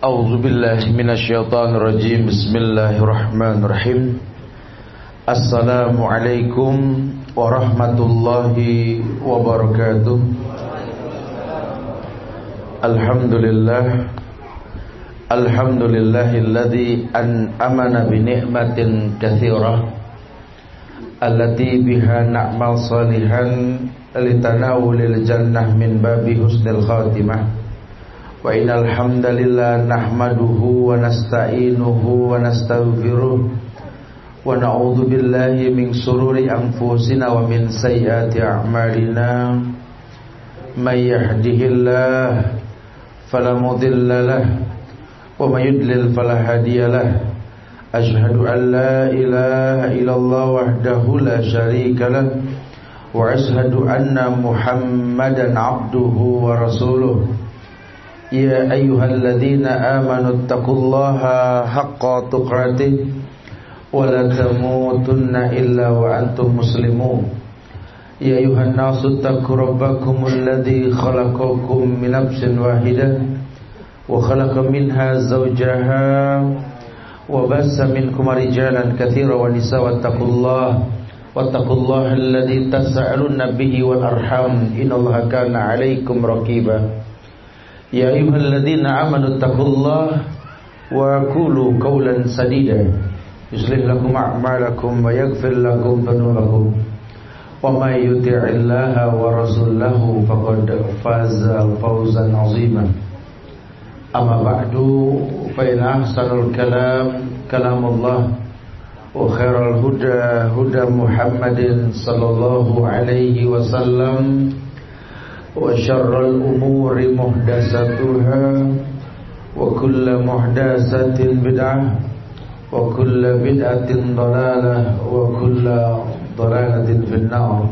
A'udzu billahi minasyaitonir rajim. Bismillahirrahmanirrahim. Assalamualaikum warahmatullahi wabarakatuh. Alhamdulillahilladzi an'amana bi ni'matin katsirah allati biha na'mal salihan litanawulil jannah min babi husnil khatimah. Wa innal hamdalillah nahmaduhu wa nasta'inuhu wa nastaghfiruh wa na'udzu billahi min shururi anfusina wa min sayyiati a'malina. May yahdihillahu fala mudilla lahu wa may yudlil fala hadiya lahu. Asyhadu an la ilaha illallah wahdahu la syarika lahu wa asyhadu anna Muhammadan 'abduhu wa rasuluh. Ya ayyuhalladzina amanu taqullaha haqqa tuqatih wa la tamutunna illa wa antum muslimun. Ya ayyuhan nasu taqu rabbakumul ladzi khalaqakum min nafsin wahidah wa khalaqa minha zawjaha wa bassa minkum rijalan katsiran wa nisaa wattaqullaha alladzi tasaaluna bihi wal arham innallaha kana 'alaikum raqiba. Ya ayyuhalladzina amanu taqullaha wa qulu qawlan sadida yuslih lakum a'malakum wa yaghfir lakum dhunubakum wa may yuti'illaha wa rasulahu faqad faza fawzan 'azima. Amma ba'du fa inna ahsanal kalam kalamullah wa khairal huda huda Muhammadin sallallahu alaihi wasallam wa syarrul umuri muhdatsatuha wa kullu muhdatsatin bid'ah wa kullu bid'atin dhalalah wa kullu dhalalatin finnar.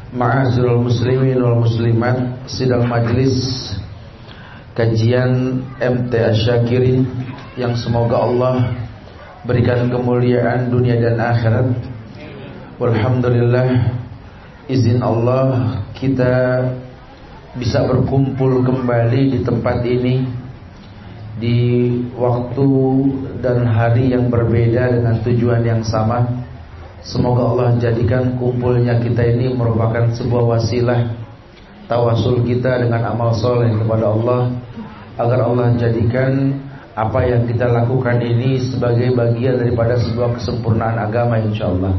Ma'asyiral muslimin wal muslimat, sidang majelis kajian MT Asy-Syakirin yang semoga Allah berikan kemuliaan dunia dan akhirat. Walhamdulillah, izin Allah kita bisa berkumpul kembali di tempat ini di waktu dan hari yang berbeda dengan tujuan yang sama. Semoga Allah jadikan kumpulnya kita ini merupakan sebuah wasilah tawasul kita dengan amal soleh kepada Allah, agar Allah jadikan apa yang kita lakukan ini sebagai bagian daripada sebuah kesempurnaan agama insyaallah.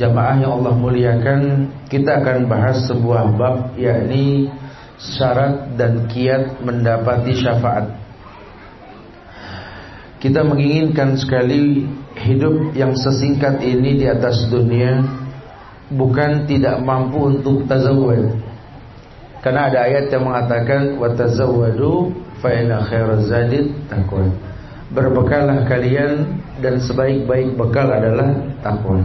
Jamaah yang Allah muliakan, kita akan bahas sebuah bab, yakni syarat dan kiat mendapati syafaat. Kita menginginkan sekali hidup yang sesingkat ini di atas dunia, bukan tidak mampu untuk tazawwud. Karena ada ayat yang mengatakan wa tazawwadu fa inna khairaz zadit taqwa. Berbekallah kalian dan sebaik-baik bekal adalah takwa.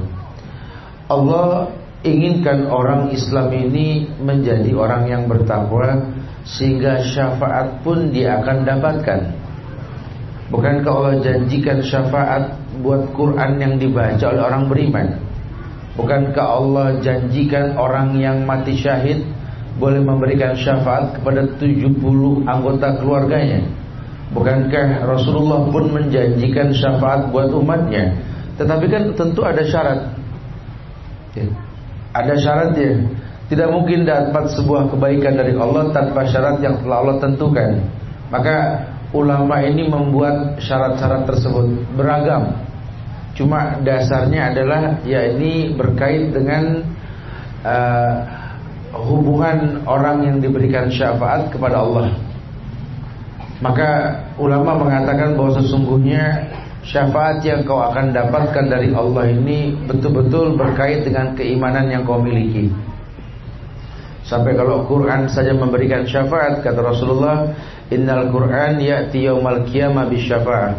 Allah inginkan orang Islam ini menjadi orang yang bertakwa, sehingga syafaat pun dia akan dapatkan. Bukankah Allah janjikan syafaat buat Quran yang dibaca oleh orang beriman? Bukankah Allah janjikan orang yang mati syahid boleh memberikan syafaat kepada 70 anggota keluarganya? Bukankah Rasulullah pun menjanjikan syafaat buat umatnya? Tetapi kan tentu ada syarat. Ada syaratnya. Tidak mungkin dapat sebuah kebaikan dari Allah tanpa syarat yang telah Allah tentukan. Maka ulama ini membuat syarat-syarat tersebut beragam. Cuma dasarnya adalah ini berkait dengan hubungan orang yang diberikan syafaat kepada Allah. Maka ulama mengatakan bahwa sesungguhnya syafaat yang kau akan dapatkan dari Allah ini betul-betul berkait dengan keimanan yang kau miliki. Sampai kalau Quran saja memberikan syafaat, kata Rasulullah, innal Quran ya'ti yaumal qiyamah bisyafa'ah.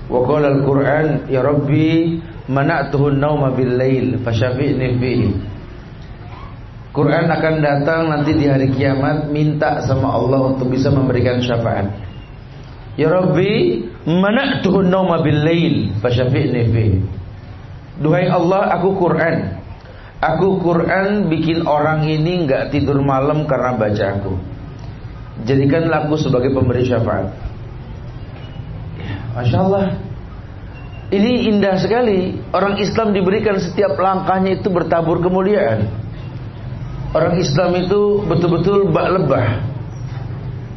Wa qala al-Quran ya Rabbi mana'tuhu an-nauma bil-lail fasyafi'ni fihi. Quran akan datang nanti di hari kiamat minta sama Allah untuk bisa memberikan syafaat. Ya Rabbi mana'tuhu an-nauma bil-lail fasyafi'ni fihi. Duhai Allah, aku Quran bikin orang ini enggak tidur malam karena baca aku. jadikanlah aku sebagai pemberi syafaat. Masya Allah. Ini indah sekali. Orang Islam diberikan setiap langkahnya itu bertabur kemuliaan. Orang Islam itu betul-betul bak lebah,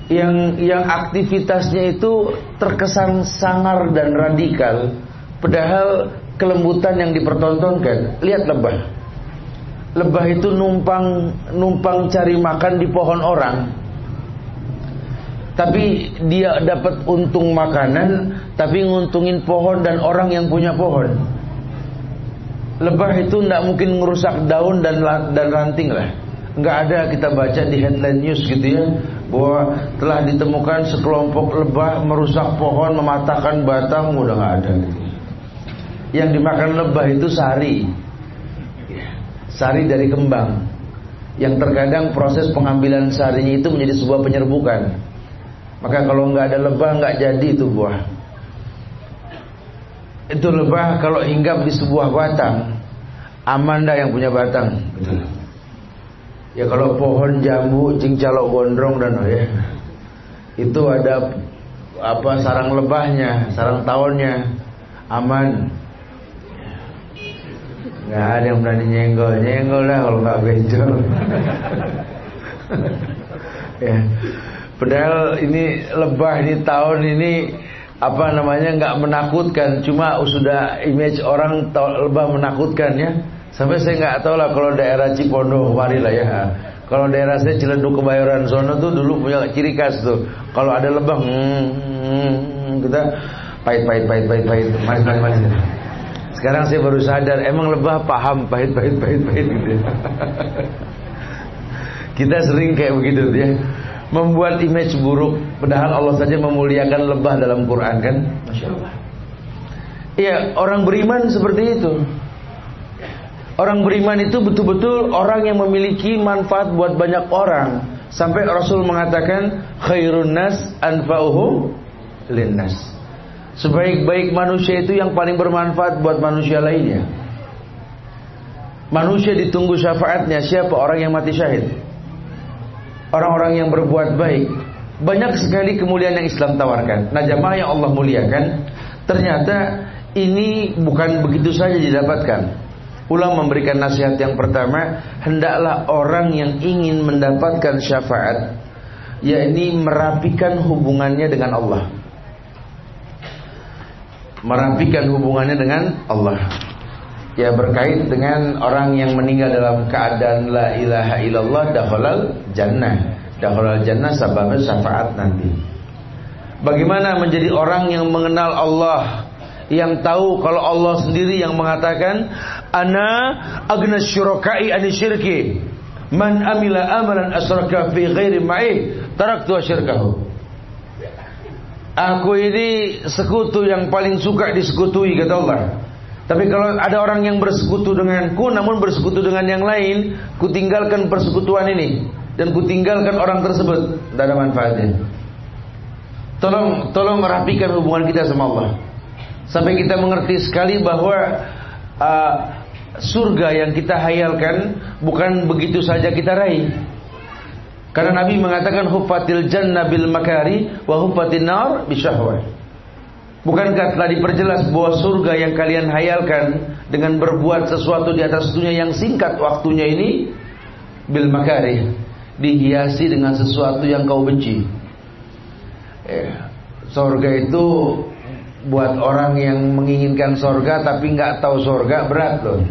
yang aktivitasnya itu terkesan sangar dan radikal, padahal kelembutan yang dipertontonkan. Lihat lebah. Lebah itu numpang cari makan di pohon orang, tapi dia dapat untung makanan, tapi nguntungin pohon dan orang yang punya pohon. Lebah itu tidak mungkin merusak daun dan ranting lah. Nggak ada kita baca di headline news gitu ya, bahwa telah ditemukan sekelompok lebah merusak pohon, mematahkan batang, udah nggak ada gitu. Yang dimakan lebah itu sari dari kembang, yang terkadang proses pengambilan sarinya itu menjadi sebuah penyerbukan. Maka kalau nggak ada lebah nggak jadi itu buah. Itu lebah kalau hinggap di sebuah batang, aman dah yang punya batang. Betul. Ya kalau pohon jambu, cincalok gondrong dan itu ada sarang lebahnya, sarang tawonnya, aman. Nggak ada yang berani nyenggol dah kalau nggak benjol. Ya. Padahal ini lebah, ini tawon ini nggak menakutkan, cuma sudah image orang lebah menakutkan ya. Sampai saya nggak tahu lah kalau daerah Cipondo kemari lah ya. Kalau daerah saya Ciledug Kebayoran sono tuh dulu punya ciri khas tuh. Kalau ada lebah, kita pahit, manis. Sekarang saya baru sadar, emang lebah paham pahit gitu. Kita sering kayak begitu ya, membuat image buruk. Padahal Allah saja memuliakan lebah dalam Quran kan, Masya Allah. Iya, orang beriman seperti itu. Orang beriman itu betul-betul orang yang memiliki manfaat buat banyak orang. Sampai Rasul mengatakan khairun nas anfa'uhum linnas. Sebaik-baik manusia itu yang paling bermanfaat buat manusia lainnya. Manusia ditunggu syafaatnya siapa? Orang yang mati syahid, orang-orang yang berbuat baik. Banyak sekali kemuliaan yang Islam tawarkan. Nah jamaah yang Allah muliakan, ternyata ini bukan begitu saja didapatkan. Ulama memberikan nasihat yang pertama, hendaklah orang yang ingin mendapatkan syafaat, yakni merapikan hubungannya dengan Allah. Merapikan hubungannya dengan Allah. Ya berkait dengan orang yang meninggal dalam keadaan la ilaha illallah, dakhalal jannah. Dakhalal jannah sababnya syafaat nanti. Bagaimana menjadi orang yang mengenal Allah, yang tahu kalau Allah sendiri yang mengatakan ana agna syurakai ani syirki man amila amalan asyraka fi ghairi ma'i taraktu asyirkahu. Aku ini sekutu yang paling suka disekutui kata Allah. Tapi kalau ada orang yang bersekutu denganku namun bersekutu dengan yang lain, ku tinggalkan persekutuan ini dan ku tinggalkan orang tersebut, tidak ada manfaatnya. Tolong merapikan hubungan kita sama Allah, sampai kita mengerti sekali bahwa surga yang kita hayalkan bukan begitu saja kita raih. Karena Nabi mengatakan huffatil jannah bil makari wa huffatin nar bisyahwah. Bukankah telah diperjelas bahwa surga yang kalian hayalkan dengan berbuat sesuatu di atas dunia yang singkat waktunya ini bil makari, dihiasi dengan sesuatu yang kau benci. Surga itu buat orang yang menginginkan surga tapi nggak tahu surga berat loh.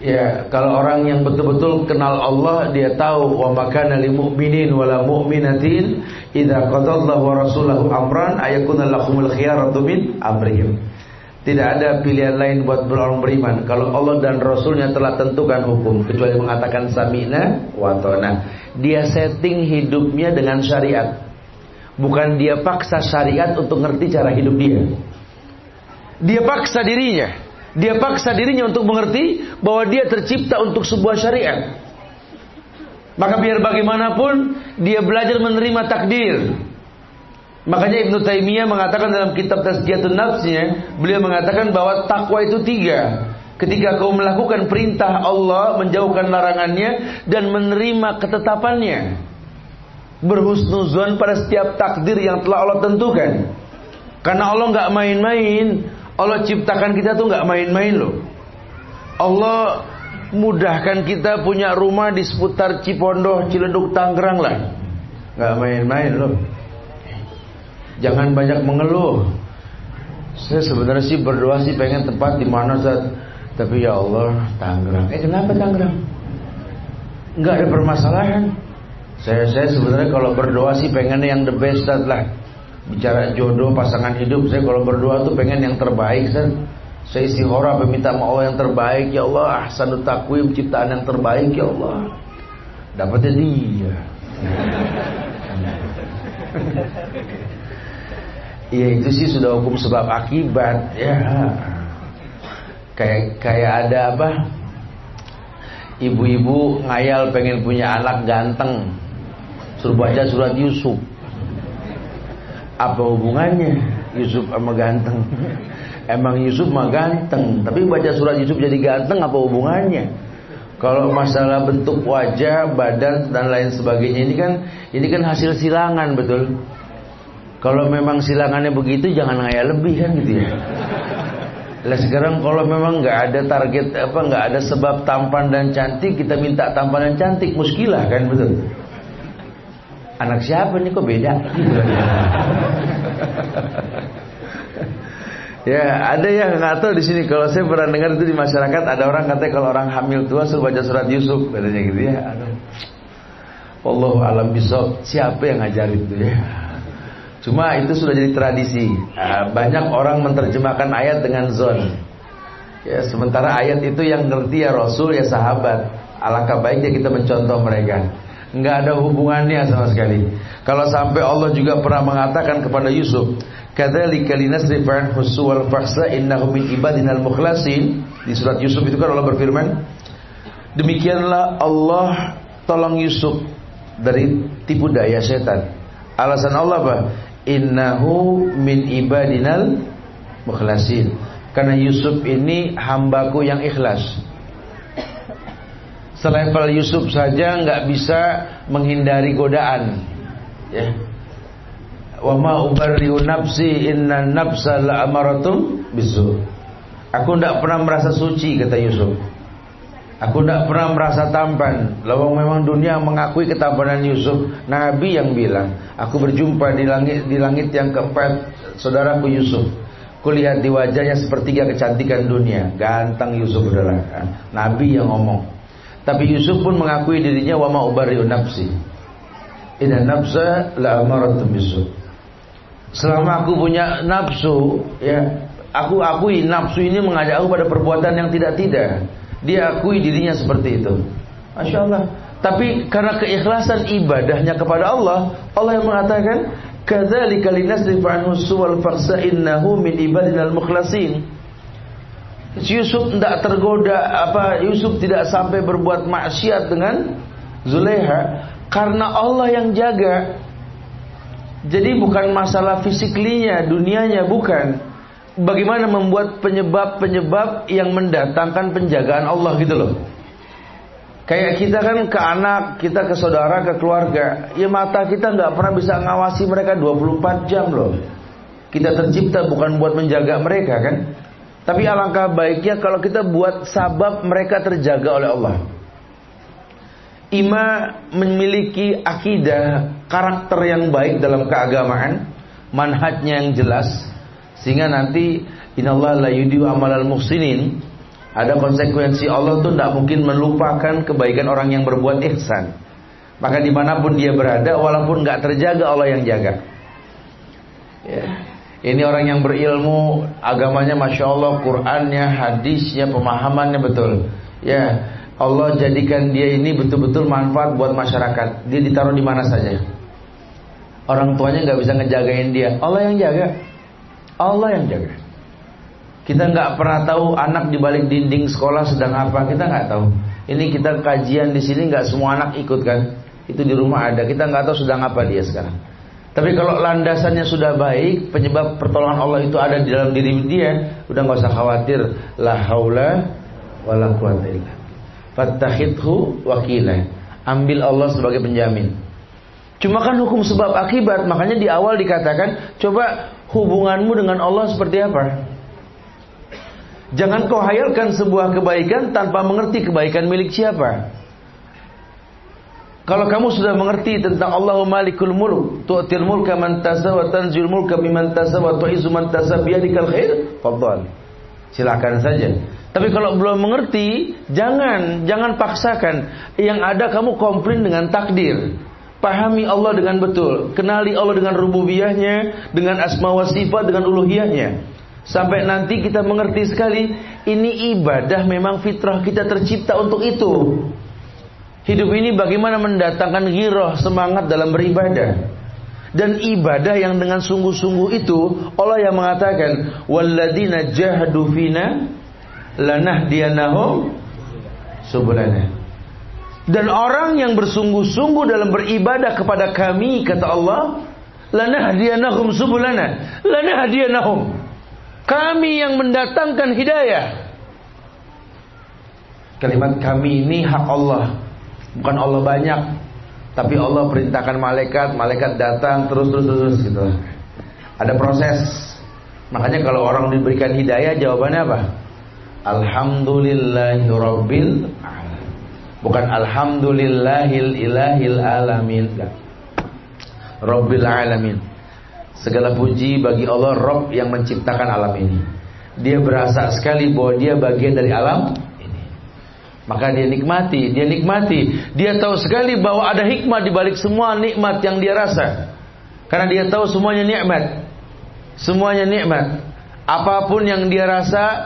Ya, kalau orang yang betul-betul kenal Allah, dia tahu wa makana lil mu'minin wala mu'minatin idza qadallahu wa rasulahu amran ayakuna lahumul khiyaratu min amrihim. Tidak ada pilihan lain buat orang beriman kalau Allah dan Rasulnya telah tentukan hukum, kecuali mengatakan sami'na wa ta'na. Dia setting hidupnya dengan syariat, bukan dia paksa syariat untuk ngerti cara hidup dia. Dia paksa dirinya. Dia paksa dirinya untuk mengerti bahwa dia tercipta untuk sebuah syariat. Maka biar bagaimanapun dia belajar menerima takdir. Makanya Ibnu Taimiyah mengatakan dalam kitab Tazkiyatun Nafsnya, beliau mengatakan bahwa takwa itu 3. Ketika kau melakukan perintah Allah, menjauhkan larangannya, dan menerima ketetapannya. berhusnuzon pada setiap takdir yang telah Allah tentukan. Karena Allah nggak main-main. Allah ciptakan kita tuh nggak main-main loh. Allah mudahkan kita punya rumah di seputar Cipondoh, Ciledug, Tangerang lah. Nggak main-main loh. Jangan banyak mengeluh. Saya sebenarnya sih berdoa sih pengen tempat di mana Ustaz. Tapi ya Allah, Tangerang. Kenapa Tangerang? Nggak ada permasalahan. Saya sebenarnya kalau berdoa sih pengen yang the best Ustaz lah. Bicara jodoh, pasangan hidup, saya kalau berdoa tuh pengen yang terbaik Ustaz. Saya istikharah meminta sama Allah yang terbaik. Ya Allah, ahsanut taqwim, ciptaan yang terbaik ya Allah. Dapatnya dia. Ya itu sih sudah hukum sebab akibat ya. Kayak ada apa? Ibu-ibu ngayal pengen punya anak ganteng, suruh baca surat Yusuf. Apa hubungannya Yusuf sama ganteng? Emang Yusuf mah ganteng, tapi baca surat Yusuf jadi ganteng apa hubungannya? Kalau masalah bentuk wajah, badan dan lain sebagainya ini kan hasil silangan, betul? Kalau memang silangannya begitu jangan ngayal lebih kan gitu ya. Lah sekarang kalau memang nggak ada target nggak ada sebab tampan dan cantik, kita minta tampan dan cantik, muskilah kan, betul? Anak siapa nih kok beda? Ya ada yang nggak tahu di sini. Kalau saya pernah dengar itu di masyarakat ada orang katanya kalau orang hamil tua suruh baca surat Yusuf katanya gitu ya. Wallahu alam bisawab. Siapa yang ngajarin itu ya? Cuma itu sudah jadi tradisi. Banyak orang menerjemahkan ayat dengan zon. Ya, sementara ayat itu yang ngerti ya Rasul ya sahabat. Alangkah baiknya kita mencontoh mereka. Enggak ada hubungannya sama sekali. Kalau sampai Allah juga pernah mengatakan kepada Yusuf, kadzalika linasrifa anhu wal fahsya innahu min ibadinal mukhlasin. Di surat Yusuf itu kan Allah berfirman, demikianlah Allah tolong Yusuf dari tipu daya setan. Alasan Allah apa? Innahu min ibadinal mukhlasin. Karena Yusuf ini hambaku yang ikhlas. Selevel Yusuf saja nggak bisa menghindari godaan. Ya. Wa ma ubarri'u nafsi inna nafsa la'amaratum bisu. Aku tidak pernah merasa suci kata Yusuf. Aku tidak pernah merasa tampan. Lawang memang dunia mengakui ketampanan Yusuf. Nabi yang bilang, aku berjumpa di langit yang keempat saudaraku Yusuf. Kulihat di wajahnya sepertiga kecantikan dunia. Ganteng Yusuf adalah. Nabi yang ngomong. Tapi Yusuf pun mengakui dirinya wa ma ubarri'u nafsi. Inna nafsa la'amaratum bisu. Selama aku punya nafsu, ya, aku akui nafsu ini mengajak aku pada perbuatan yang tidak-tidak. Dia akui dirinya seperti itu. Masya Allah. Tapi karena keikhlasan ibadahnya kepada Allah, Allah yang mengatakan, kadzalika linasrifa anhu wal fahsya innahu min ibadinal mukhlasin. Yusuf tidak tergoda, Yusuf tidak sampai berbuat maksiat dengan Zulaiha karena Allah yang jaga. Jadi bukan masalah fisiklinya, dunianya bukan. Bagaimana membuat penyebab-penyebab yang mendatangkan penjagaan Allah gitu loh. Kayak kita kan ke anak, kita ke saudara, ke keluarga. Ya mata kita nggak pernah bisa ngawasi mereka 24 jam loh. Kita tercipta bukan buat menjaga mereka kan. Tapi alangkah baiknya kalau kita buat sabab mereka terjaga oleh Allah. Ima memiliki akidah, karakter yang baik dalam keagamaan, manhajnya yang jelas, sehingga nanti innallaha la yudhi'u amalal muhsinin. Ada konsekuensi Allah tuh tidak mungkin melupakan kebaikan orang yang berbuat ihsan. Maka dimanapun dia berada, walaupun nggak terjaga, Allah yang jaga. Ya. Ini orang yang berilmu, agamanya masya Allah, Qurannya, hadisnya, pemahamannya betul. Ya, Allah jadikan dia ini betul-betul manfaat buat masyarakat. Dia ditaruh di mana saja. Orang tuanya nggak bisa ngejagain dia, Allah yang jaga. Allah yang jaga. Kita nggak pernah tahu anak di balik dinding sekolah sedang apa, kita nggak tahu. Ini kita kajian di sini nggak semua anak ikut kan? Itu di rumah ada, kita nggak tahu sedang apa dia sekarang. Tapi kalau landasannya sudah baik, penyebab pertolongan Allah itu ada di dalam diri dia, udah nggak usah khawatir. La haula wala quwwata illa. Fattakhidhu wakila. Ambil Allah sebagai penjamin. Cuma kan hukum sebab akibat, makanya di awal dikatakan, coba hubunganmu dengan Allah seperti apa? Jangan kau hayalkan sebuah kebaikan tanpa mengerti kebaikan milik siapa. Kalau kamu sudah mengerti tentang Allahu Malikul Mulk, tu'til mulka man tasha wa tanzil mulka mimman tasha wa tu'izzu man tasha biyadikal khair, fadhal. Silakan saja. Tapi kalau belum mengerti, jangan paksakan. Yang ada kamu komplain dengan takdir. Pahami Allah dengan betul, kenali Allah dengan rububiyahnya, dengan asma wa sifat, dengan uluhiyahnya. Sampai nanti kita mengerti sekali, ini ibadah, memang fitrah kita tercipta untuk itu. Hidup ini bagaimana mendatangkan ghirah, semangat dalam beribadah. Dan ibadah yang dengan sungguh-sungguh itu, Allah yang mengatakan, walladzina jahadu fina lanahdiyanahum subulana. Dan orang yang bersungguh-sungguh dalam beribadah kepada kami, kata Allah, lanahdiyanahum subulana, lanahdiyanahum, kami yang mendatangkan hidayah. Kalimat kami ini hak Allah, bukan Allah banyak, tapi Allah perintahkan malaikat datang terus gitu. Ada proses. Makanya kalau orang diberikan hidayah, jawabannya apa? Alhamdulillahirabbil alamin. Bukan alhamdulillahil ilahil alamin. Rabbil alamin. Segala puji bagi Allah, Rabb yang menciptakan alam ini. Dia berasa sekali bahwa dia bagian dari alam ini. Maka dia nikmati. Dia tahu sekali bahwa ada hikmah di balik semua nikmat yang dia rasa. Karena dia tahu semuanya nikmat. Semuanya nikmat. Apapun yang dia rasa,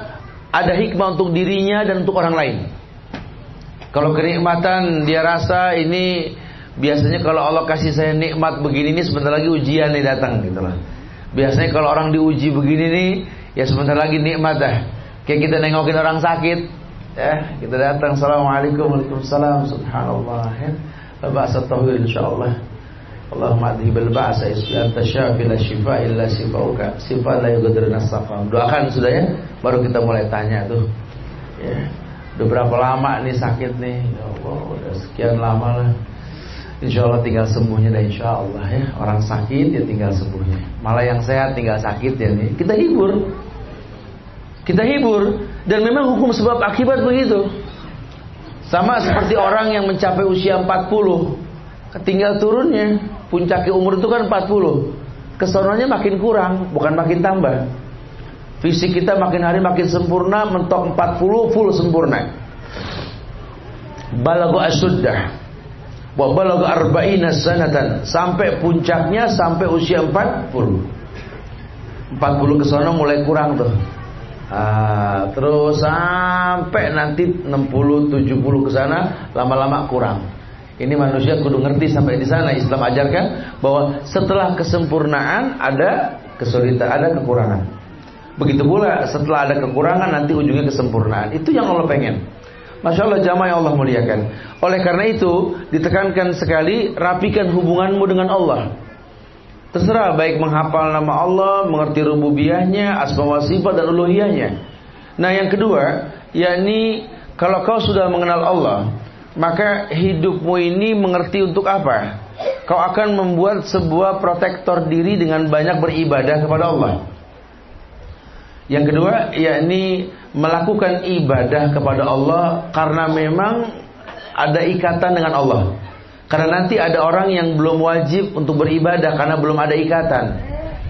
ada hikmah untuk dirinya dan untuk orang lain. Kalau kenikmatan dia rasa ini, biasanya kalau Allah kasih saya nikmat begini nih, sebentar lagi ujian nih datang gitu lah. Biasanya kalau orang diuji begini nih, ya sebentar lagi nikmat dah. Kayak kita nengokin orang sakit, ya kita datang, assalamualaikum, waalaikumsalam, subhanallah, ya ba'sa tauhid insyaallah. Allahumma adhibal ba'sa anta syafi la shifa illa shifauka, shifa la yughadiru nasaqam. Doakan sudah ya, baru kita mulai tanya tuh. Ya. Udah berapa lama nih sakit nih? Ya Allah, udah sekian lama lah. InsyaAllah tinggal sembuhnya dah, insyaAllah ya. Orang sakit ya tinggal sembuhnya. Malah yang sehat tinggal sakit ya nih. Kita hibur. Dan memang hukum sebab akibat begitu. Sama seperti orang yang mencapai usia 40, tinggal turunnya. Puncaknya umur itu kan 40. Kesononya makin kurang, bukan makin tambah. Fisik kita makin hari makin sempurna, mentok 40 full sempurna. Balagha asuddah wa balagha arba'ina sanatan, sampai puncaknya sampai usia 40. 40 ke sono mulai kurang tuh. Terus sampai nanti 60 70 ke sana lama-lama kurang. Ini manusia kudu ngerti sampai di sana. Islam ajarkan bahwa setelah kesempurnaan ada kesulitan, ada kekurangan. Begitu pula setelah ada kekurangan nanti ujungnya kesempurnaan. Itu yang Allah pengen. Masya Allah, jamaah yang Allah muliakan. Oleh karena itu ditekankan sekali, rapikan hubunganmu dengan Allah. Terserah, baik menghafal nama Allah, mengerti rububiyahnya, asma wa sifat dan uluhiyahnya. Nah yang kedua, yakni kalau kau sudah mengenal Allah, maka hidupmu ini mengerti untuk apa. Kau akan membuat sebuah protektor diri dengan banyak beribadah kepada Allah. Yang kedua, yakni melakukan ibadah kepada Allah karena memang ada ikatan dengan Allah. Karena nanti ada orang yang belum wajib untuk beribadah karena belum ada ikatan.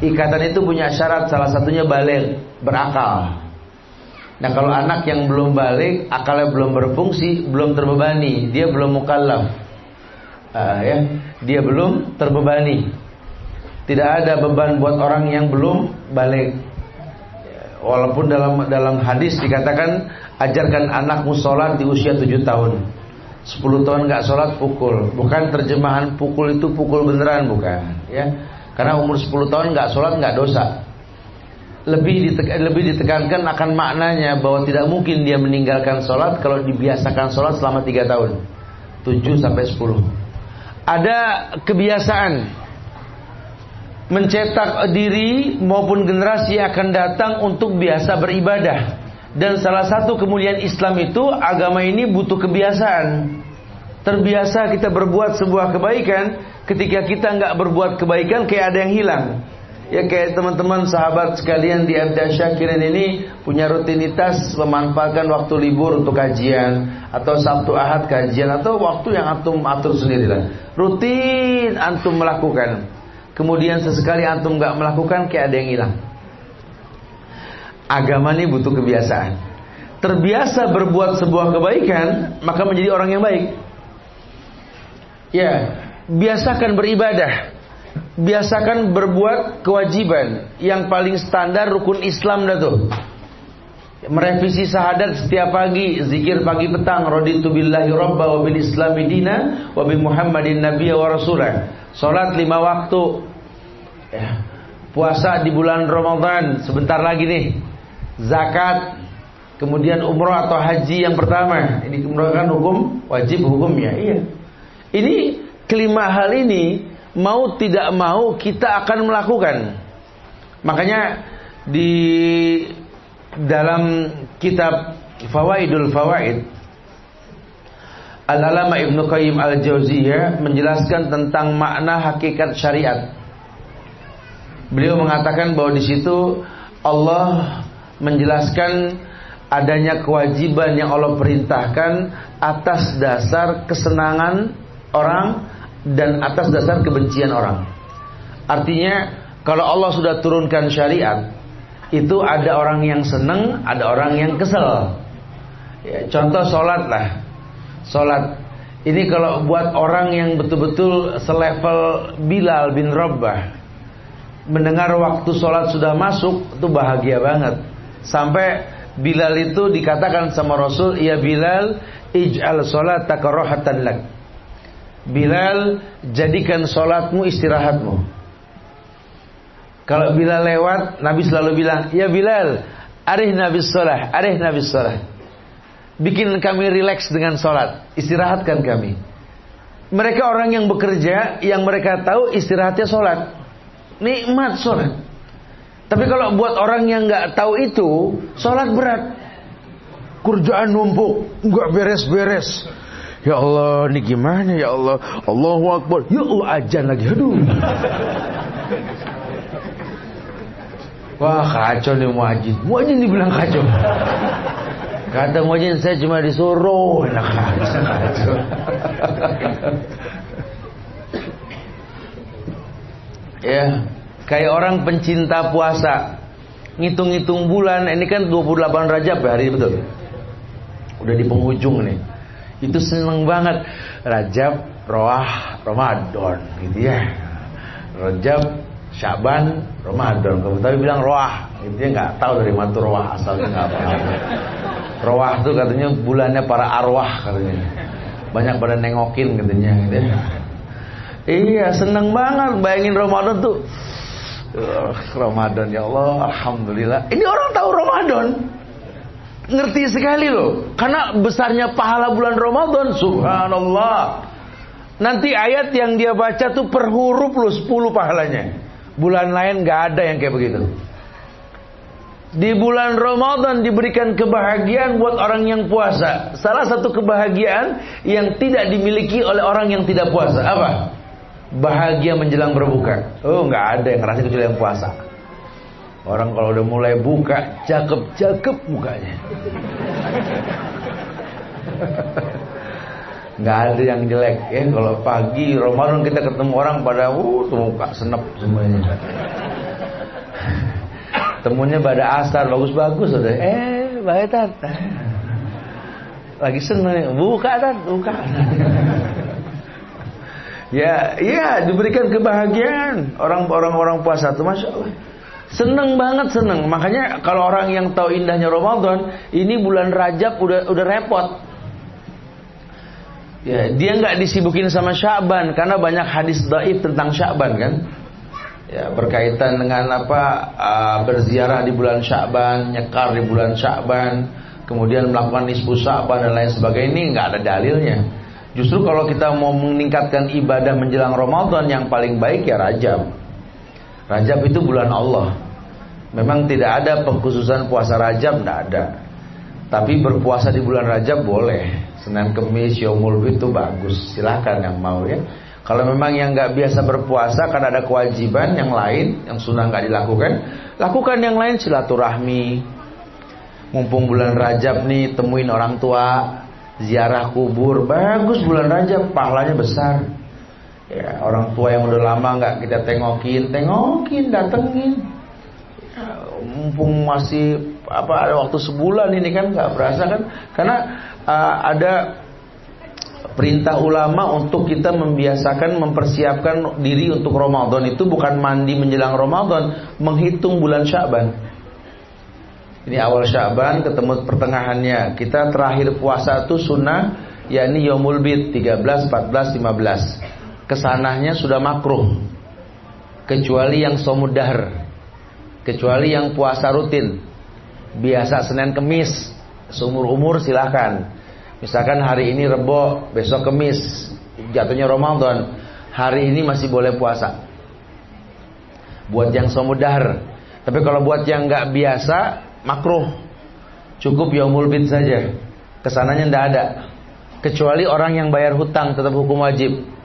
Ikatan itu punya syarat, salah satunya baligh, berakal. Nah kalau anak yang belum baligh, akalnya belum berfungsi, belum terbebani, dia belum mukallaf, dia belum terbebani. Tidak ada beban buat orang yang belum baligh. Walaupun dalam hadis dikatakan ajarkan anakmu sholat di usia 7 tahun. 10 tahun gak sholat pukul. Bukan terjemahan pukul itu pukul beneran, bukan ya. Karena umur 10 tahun gak sholat gak dosa. Lebih ditekankan akan maknanya bahwa tidak mungkin dia meninggalkan sholat kalau dibiasakan sholat selama 3 tahun 7 sampai 10. Ada kebiasaan mencetak diri maupun generasi yang akan datang untuk biasa beribadah. Dan salah satu kemuliaan Islam itu, agama ini butuh kebiasaan. Terbiasa kita berbuat sebuah kebaikan, ketika kita nggak berbuat kebaikan kayak ada yang hilang. Ya kayak teman-teman sahabat sekalian di MTA Syakirin ini punya rutinitas memanfaatkan waktu libur untuk kajian, atau Sabtu Ahad kajian, atau waktu yang antum atur sendirilah. Rutin antum melakukan. Kemudian sesekali antum nggak melakukan kayak ada yang hilang. Agama ini butuh kebiasaan. Terbiasa berbuat sebuah kebaikan, maka menjadi orang yang baik. Ya, biasakan beribadah. Biasakan berbuat kewajiban. Yang paling standar rukun Islam dah tuh. Merevisi syahadat setiap pagi, zikir pagi petang, raditu billahi rabba wa bil islami dina wa bi Muhammadin nabiyya wa rasulah. Salat 5 waktu. Ya. Puasa di bulan Ramadan sebentar lagi nih. Zakat, kemudian umroh atau haji yang pertama. Ini umroh kan hukum wajib hukumnya. Iya. Ini kelima hal ini mau tidak mau kita akan melakukan. Makanya di dalam kitab Fawaidul Fawaid, Al-Alama Ibnu Qayyim Al-Jauziyah menjelaskan tentang makna hakikat syariat. Beliau mengatakan bahwa di situ Allah menjelaskan adanya kewajiban yang Allah perintahkan atas dasar kesenangan orang dan atas dasar kebencian orang. Artinya kalau Allah sudah turunkan syariat, itu ada orang yang senang, ada orang yang kesel. Ya, contoh sholat lah. Sholat ini kalau buat orang yang betul-betul selevel Bilal bin Rabah, mendengar waktu sholat sudah masuk, itu bahagia banget. Sampai Bilal itu dikatakan sama Rasul, ya Bilal, ij'al sholataka rohatan lak. Bilal, jadikan sholatmu istirahatmu. Kalau Bilal lewat, Nabi selalu bilang, ya Bilal, arihna bis sholah, arihna bis sholah. Bikin kami rileks dengan sholat, istirahatkan kami. Mereka orang yang bekerja, yang mereka tahu istirahatnya sholat. Nikmat sholat. Tapi kalau buat orang yang nggak tahu itu, sholat berat. Kerjaan numpuk, nggak beres-beres. Ya Allah, ini gimana ya Allah? Allahu Akbar. Ya Allah, azan lagi. Aduh. Wah, kacau nih muadzin. Muadzin dibilang kacau. Kata muadzin, saya cuma disuruh. Enak kacau. Ya, kayak orang pencinta puasa, ngitung-ngitung bulan. Ini kan 28 Rajab ya hari, betul. Udah di penghujung nih. Itu seneng banget. Rajab, Roah, Ramadan gitu ya. Rajab, Syaban, Ramadan. Kalau tapi bilang Roah, itu nggak tahu dari mana tuh Roah asalnya, nggak apa-apa. Roah tuh katanya bulannya para arwah katanya. Banyak pada nengokin katanya gitu ya. Iya, seneng banget bayangin Ramadan tuh. Ramadan ya Allah, alhamdulillah. Ini orang tahu Ramadan. Ngerti sekali loh. Karena besarnya pahala bulan Ramadan, subhanallah. Nanti ayat yang dia baca tuh per huruf loh 10 pahalanya. Bulan lain gak ada yang kayak begitu. Di bulan Ramadan diberikan kebahagiaan buat orang yang puasa. Salah satu kebahagiaan yang tidak dimiliki oleh orang yang tidak puasa. Apa? Bahagia menjelang berbuka. Oh, gak ada yang ngerasain kecuali yang puasa. Orang kalau udah mulai buka, cakep-cakep mukanya. Nggak ada yang jelek ya. Kalau pagi Ramadan kita ketemu orang pada tuh muka senep semuanya. Temunya pada asar bagus-bagus udah. Baik tat. Lagi seneng, buka tat, buka. Ya, diberikan kebahagiaan orang-orang puasa tuh, masya Allah. Seneng banget, seneng. Makanya kalau orang yang tahu indahnya Ramadan, ini bulan Rajab udah repot. Ya, dia nggak disibukin sama Sya'ban karena banyak hadis dhaif tentang Sya'ban kan. Ya, berkaitan dengan berziarah di bulan Sya'ban, nyekar di bulan Sya'ban, kemudian melakukan nisfu Sya'ban dan lain sebagainya, ini nggak ada dalilnya. Justru kalau kita mau meningkatkan ibadah menjelang Ramadan, yang paling baik ya Rajab. Rajab itu bulan Allah. Memang tidak ada pengkhususan puasa Rajab, tidak ada. Tapi berpuasa di bulan Rajab boleh. Senin Kemis Yaumul Bid itu bagus. Silakan yang mau ya. Kalau memang yang nggak biasa berpuasa karena ada kewajiban yang lain yang sunnah nggak dilakukan, lakukan yang lain. Silaturahmi, mumpung bulan Rajab nih, temuin orang tua, ziarah kubur, bagus bulan Rajab, pahalanya besar. Ya, orang tua yang udah lama nggak kita tengokin, datengin. Ya, mumpung masih ada waktu sebulan ini kan nggak berasa kan? Karena ada perintah ulama untuk kita membiasakan, mempersiapkan diri untuk Ramadan itu bukan mandi menjelang Ramadan, menghitung bulan Sya'ban. Ini awal Sya'ban ketemu pertengahannya. Kita terakhir puasa itu sunnah, yakni Yaumul Bid 13, 14, 15. Kesanahnya sudah makruh, kecuali yang shaumud dahr, kecuali yang puasa rutin. Biasa Senin Kemis, seumur umur silahkan. Misalkan hari ini Rebo, besok Kemis, jatuhnya Ramadan, hari ini masih boleh puasa. Buat yang shaumud dahr. Tapi kalau buat yang nggak biasa, makruh. Cukup Yaumul Bid saja. Kesananya ndak ada. Kecuali orang yang bayar hutang tetap hukum wajib.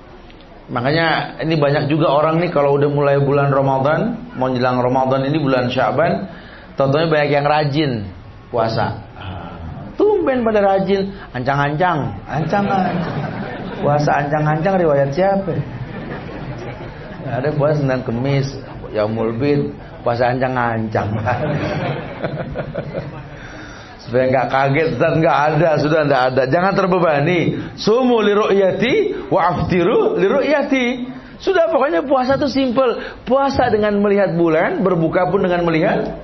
Makanya ini banyak juga orang nih kalau udah mulai bulan Ramadan, mau jelang Ramadan ini bulan Sya'ban, tentunya banyak yang rajin puasa. Tumben pada rajin, ancang-ancang. Puasa ancang-ancang riwayat siapa? Ada puasa Senin Kemis, Yaumul Bid, puasa ancang-ancang. Supaya nggak kaget dan nggak ada, sudah nggak ada. Jangan terbebani. Sumu li ru'yati wa aftiru li ru'yati. Sudah, pokoknya puasa itu simple. Puasa dengan melihat bulan, berbuka pun dengan melihat.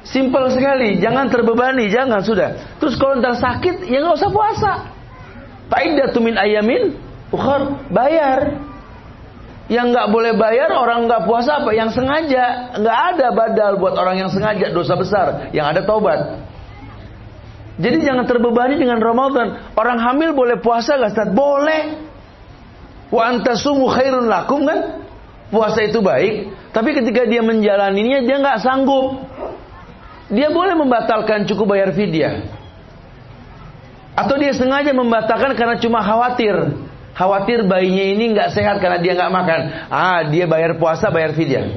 Simple sekali. Jangan terbebani, jangan, sudah. Terus kalau ntar sakit, ya nggak usah puasa. Fa'iddatu min ayamin ukhar, bayar. Yang nggak boleh bayar orang nggak puasa apa? Yang sengaja. Nggak ada badal buat orang yang sengaja, dosa besar. Yang ada taubat. Jadi jangan terbebani dengan Ramadan. Orang hamil boleh puasa nggak, Ustaz? Boleh. Wa antasumu khairun lakum, kan? Puasa itu baik. Tapi ketika dia menjalaninya dia nggak sanggup, dia boleh membatalkan, cukup bayar fidyah. Atau dia sengaja membatalkan karena cuma khawatir bayinya ini nggak sehat karena dia nggak makan. Dia bayar puasa, bayar fidyah.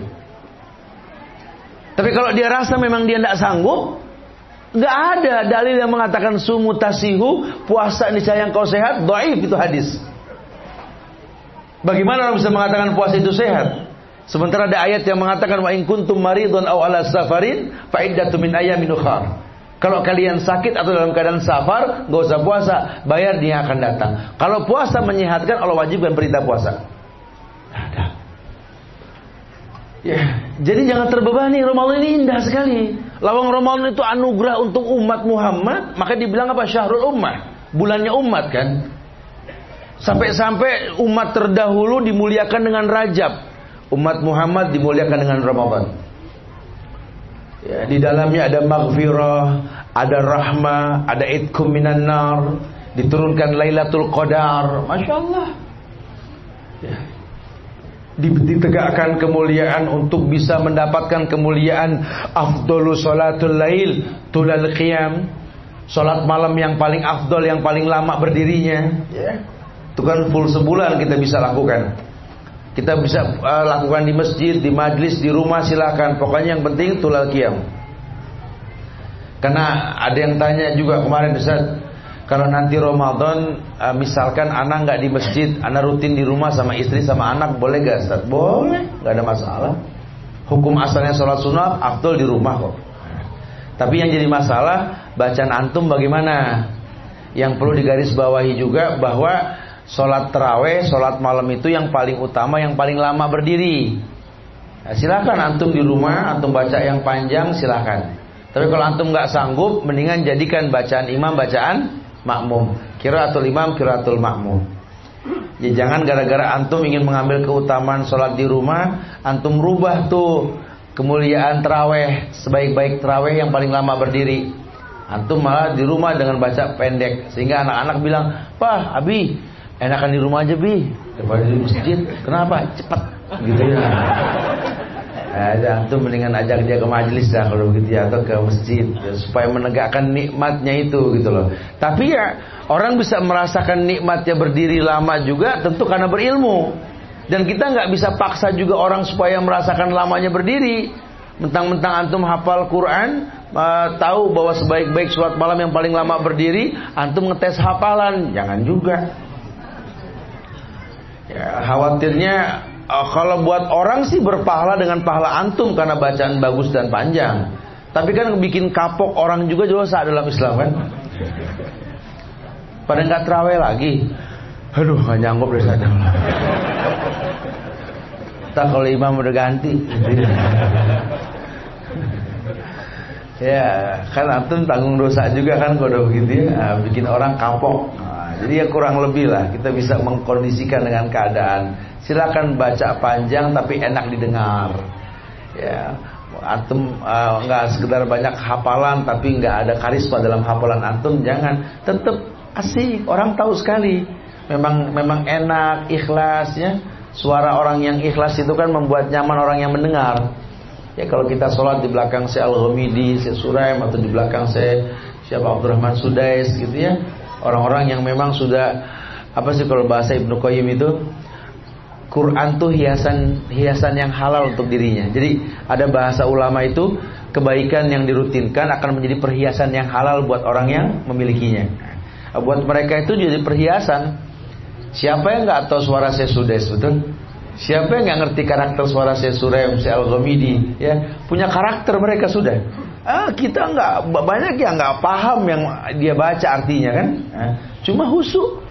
Tapi kalau dia rasa memang dia nggak sanggup, nggak ada dalil yang mengatakan sumu tasihu, puasa niscaya kau sehat. Dhaif itu hadis. Bagaimana orang bisa mengatakan puasa itu sehat? Sementara ada ayat yang mengatakan wa in kuntum maridun aw ala safarin fa iddatu min ayamin ukhra. Kalau kalian sakit atau dalam keadaan safar, gak usah puasa, bayar dia akan datang. Kalau puasa menyehatkan, Allah wajibkan perintah puasa. Ada. Ya, jadi jangan terbebani. Ramadan ini indah sekali. Lawang Ramadan itu anugerah untuk umat Muhammad, maka dibilang apa? Syahrul ummah, bulannya umat kan. Sampai-sampai umat terdahulu dimuliakan dengan Rajab, umat Muhammad dimuliakan dengan Ramadan. Ya, di dalamnya ada maghfirah, ada rahmah, ada itqum minan nar, diturunkan Lailatul Qadar. Masya Allah. Ya. Ditegakkan kemuliaan untuk bisa mendapatkan kemuliaan afdhalu sholatul lail tulal qiyam, salat malam yang paling afdol, yang paling lama berdirinya. Ya. Itu kan full sebulan kita bisa lakukan. Kita bisa lakukan di masjid, di majlis, di rumah, silakan. Pokoknya yang penting tulal qiyam. Karena ada yang tanya juga kemarin, Ustaz, kalau nanti Ramadan misalkan anak nggak di masjid, anak rutin di rumah sama istri sama anak, boleh nggak, Ustaz? Boleh, nggak ada masalah. Hukum asalnya sholat sunat afdol di rumah kok. Tapi yang jadi masalah bacaan antum bagaimana? Yang perlu digarisbawahi juga bahwa sholat taraweh, sholat malam itu yang paling utama, yang paling lama berdiri. Nah, silakan antum di rumah, antum baca yang panjang, silakan. Tapi kalau antum nggak sanggup, mendingan jadikan bacaan imam bacaan makmum. Qiraatul imam, qiraatul makmum. Ya jangan gara-gara antum ingin mengambil keutamaan sholat di rumah, antum rubah tuh kemuliaan taraweh, sebaik-baik taraweh yang paling lama berdiri. Antum malah di rumah dengan baca pendek, sehingga anak-anak bilang, "Pak, Abi, enakan di rumah aja, Bi, daripada di masjid." Kenapa? Cepat gitu ya. Antum mendingan ajak dia ke majelis dah kalau begitu ya, atau ke masjid ya, supaya menegakkan nikmatnya itu gitu loh. Tapi ya orang bisa merasakan nikmatnya berdiri lama juga tentu karena berilmu. Dan kita nggak bisa paksa juga orang supaya merasakan lamanya berdiri. Mentang-mentang antum hafal Quran, tahu bahwa sebaik-baik sholat malam yang paling lama berdiri, antum ngetes hafalan, jangan juga. Ya, khawatirnya kalau buat orang sih berpahala dengan pahala antum karena bacaan bagus dan panjang. Tapi kan bikin kapok orang juga dosa dalam Islam kan. Pada nggak terawih lagi. Aduh, nggak nyanggup dari sana. Tak kalau imam udah ganti. Ya, kan antum tanggung dosa juga kan kalau begitu ya, bikin orang kapok. Jadi ya kurang lebih lah kita bisa mengkondisikan dengan keadaan. Silakan baca panjang tapi enak didengar. Ya, antum nggak sekedar banyak hafalan tapi nggak ada karisma dalam hafalan antum, jangan. Tetap asik, orang tahu sekali. Memang enak, ikhlas ya. Suara orang yang ikhlas itu kan membuat nyaman orang yang mendengar. Ya kalau kita sholat di belakang saya Al-Ghamidi, saya Suraim, atau di belakang saya siapa Abdurrahman Sudais gitu ya. Orang-orang yang memang sudah apa sih kalau bahasa Ibnu Qayyim itu, Quran tuh hiasan yang halal untuk dirinya. Jadi ada bahasa ulama itu, kebaikan yang dirutinkan akan menjadi perhiasan yang halal buat orang yang memilikinya. Buat mereka itu jadi perhiasan. Siapa yang nggak tahu suara saya Sudais, betul? Siapa yang nggak ngerti karakter suara saya Suraim, saya Al-Ghamidi, ya punya karakter mereka sudah. Kita nggak, banyak yang nggak paham yang dia baca artinya kan. Cuma husu.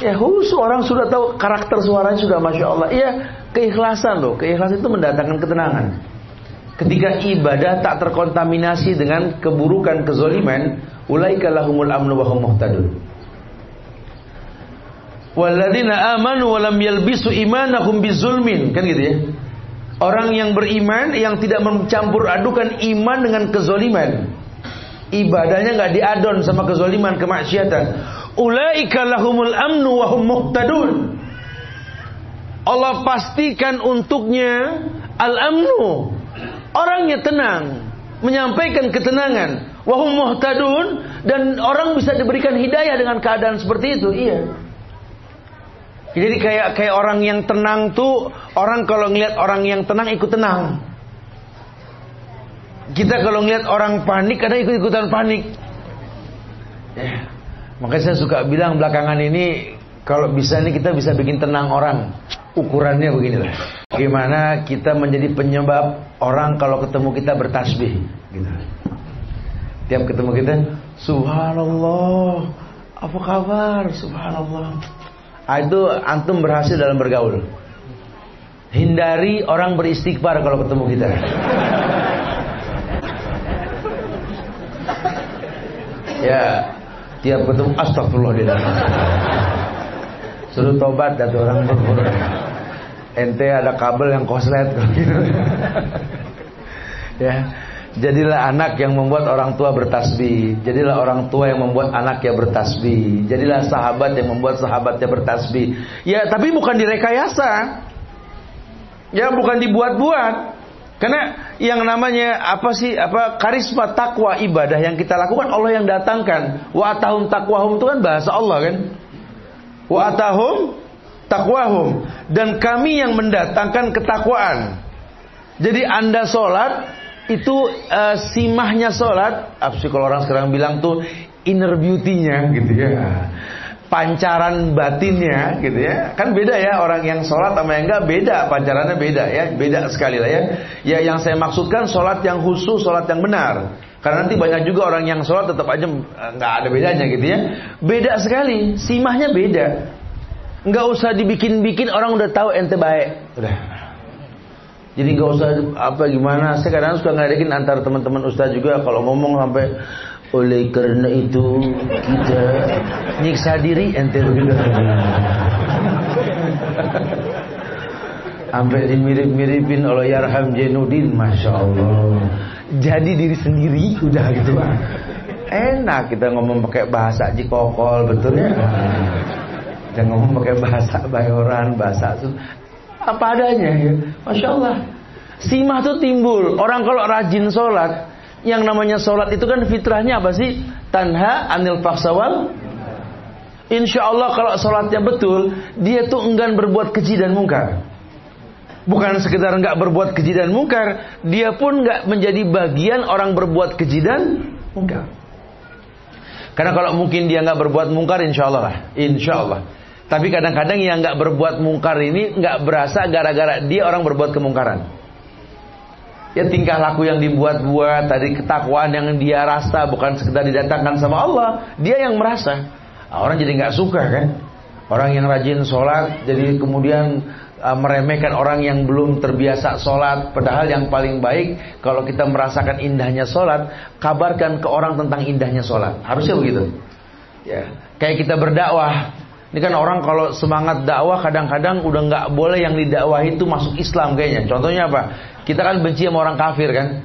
Ya husu, orang sudah tahu karakter suaranya sudah Masya Allah. Iya, keikhlasan loh. Keikhlasan itu mendatangkan ketenangan. Ketika ibadah tak terkontaminasi dengan keburukan, kezaliman, ulaika lahumul amnu wa hum muhtadun. Walladzina amanu wa lam yalbisu imanahum bizulmin, kan gitu ya. Orang yang beriman yang tidak mencampur adukan iman dengan kezaliman. Ibadahnya enggak diadon sama kezaliman, kemaksiatan. Ulaika lahumul amnu wa hum muhtadun. Allah pastikan untuknya al-amnu. Orangnya tenang, menyampaikan ketenangan. Wa hum muhtadun, dan orang bisa diberikan hidayah dengan keadaan seperti itu. Iya. Jadi kayak orang yang tenang tuh, orang kalau ngelihat orang yang tenang ikut tenang. Kita kalau ngelihat orang panik kadang ikut-ikutan panik. Ya. Makanya saya suka bilang belakangan ini kalau bisa nih kita bisa bikin tenang orang. Ukurannya beginilah. Bagaimana kita menjadi penyebab orang kalau ketemu kita bertasbih gitu. Tiap ketemu kita, subhanallah, apa kabar, subhanallah. Itu antum berhasil dalam bergaul. Hindari orang beristighfar kalau ketemu kita. Ya, tiap ketemu astagfirullah dia datang. Suruh tobat dari orang berkurang. Ente ada kabel yang koslet gitu. Ya. Jadilah anak yang membuat orang tua bertasbih. Jadilah orang tua yang membuat anaknya bertasbih. Jadilah sahabat yang membuat sahabatnya bertasbih. Ya, tapi bukan direkayasa. Ya, bukan dibuat-buat. Karena yang namanya karisma takwa ibadah yang kita lakukan Allah yang datangkan. Wa atahum taqwahum itu kan bahasa Allah kan. Wa atahum taqwahum, dan kami yang mendatangkan ketakwaan. Jadi Anda sholat itu simahnya sholat, kalau orang sekarang bilang tuh inner beauty-nya gitu ya, pancaran batinnya gitu ya. Kan beda ya, orang yang sholat sama yang enggak beda, pancarannya beda ya, beda sekali lah ya. Ya yang saya maksudkan sholat yang khusus, sholat yang benar. Karena nanti banyak juga orang yang sholat tetap aja nggak ada bedanya gitu ya. Beda sekali, simahnya beda. Nggak usah dibikin-bikin, orang udah tahu ente baik. Udah. Jadi nggak usah gimana. Saya kadang suka ngadain antar teman-teman ustaz juga kalau ngomong sampai oleh karena itu kita nyiksa diri ente begitu. Sampai dimirip-miripin oleh Yarham Jainuddin, Masya Allah. Jadi diri sendiri udah gitu. Enak kita ngomong pakai bahasa Cikokol, betul ya. Jangan ngomong pakai bahasa Bayoran, bahasa apa adanya ya. Masya Allah. Simah tuh timbul. Orang kalau rajin sholat, yang namanya sholat itu kan fitrahnya apa sih? Tanha anil faksawal. Insya Allah kalau sholatnya betul, dia tuh enggan berbuat keji dan mungkar. Bukan sekedar enggak berbuat keji dan mungkar, dia pun enggak menjadi bagian orang berbuat keji dan mungkar. Karena kalau mungkin dia enggak berbuat mungkar, insya Allah lah, insya Allah. Tapi kadang-kadang yang enggak berbuat mungkar ini enggak berasa gara-gara dia orang berbuat kemungkaran. Ya tingkah laku yang dibuat-buat, tadi ketakwaan yang dia rasa bukan sekedar didatangkan sama Allah, dia yang merasa. Orang jadi nggak suka kan? Orang yang rajin sholat jadi kemudian meremehkan orang yang belum terbiasa sholat. Padahal yang paling baik kalau kita merasakan indahnya sholat, kabarkan ke orang tentang indahnya sholat. Harusnya begitu. Ya, kayak kita berdakwah. Ini kan orang kalau semangat dakwah kadang-kadang udah nggak boleh yang didakwahi itu masuk Islam kayaknya. Contohnya apa? Kita kan benci sama orang kafir kan.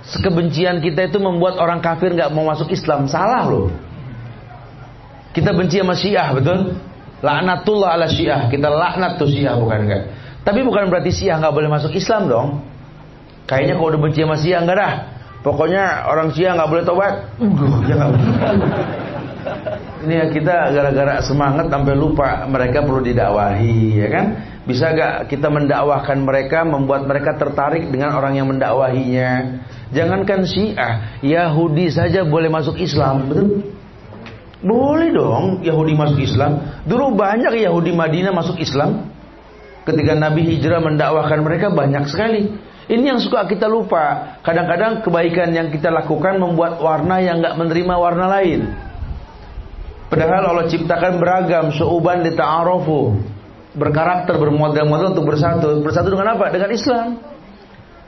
Kebencian kita itu membuat orang kafir gak mau masuk Islam. Salah loh. Kita benci sama Syiah, betul? Laknatullah ala Syiah. Kita laknat tuh Syiah, bukan enggak? Tapi bukan berarti Syiah gak boleh masuk Islam dong. Kayaknya kalau udah benci sama Syiah enggak dah. Pokoknya orang Syiah gak boleh tobat. Ya gak boleh. Ini ya kita gara-gara semangat sampai lupa mereka perlu didakwahi, ya kan? Bisa gak kita mendakwahkan mereka, membuat mereka tertarik dengan orang yang mendakwahinya? Jangankan Syiah, Yahudi saja boleh masuk Islam, betul? Boleh dong Yahudi masuk Islam. Dulu banyak Yahudi Madinah masuk Islam. Ketika Nabi hijrah mendakwahkan mereka banyak sekali. Ini yang suka kita lupa. Kadang-kadang kebaikan yang kita lakukan membuat warna yang gak menerima warna lain. Padahal Allah ciptakan beragam, syu'uban lita'arofu, berkarakter, bermodel-model untuk bersatu. Bersatu dengan apa? Dengan Islam.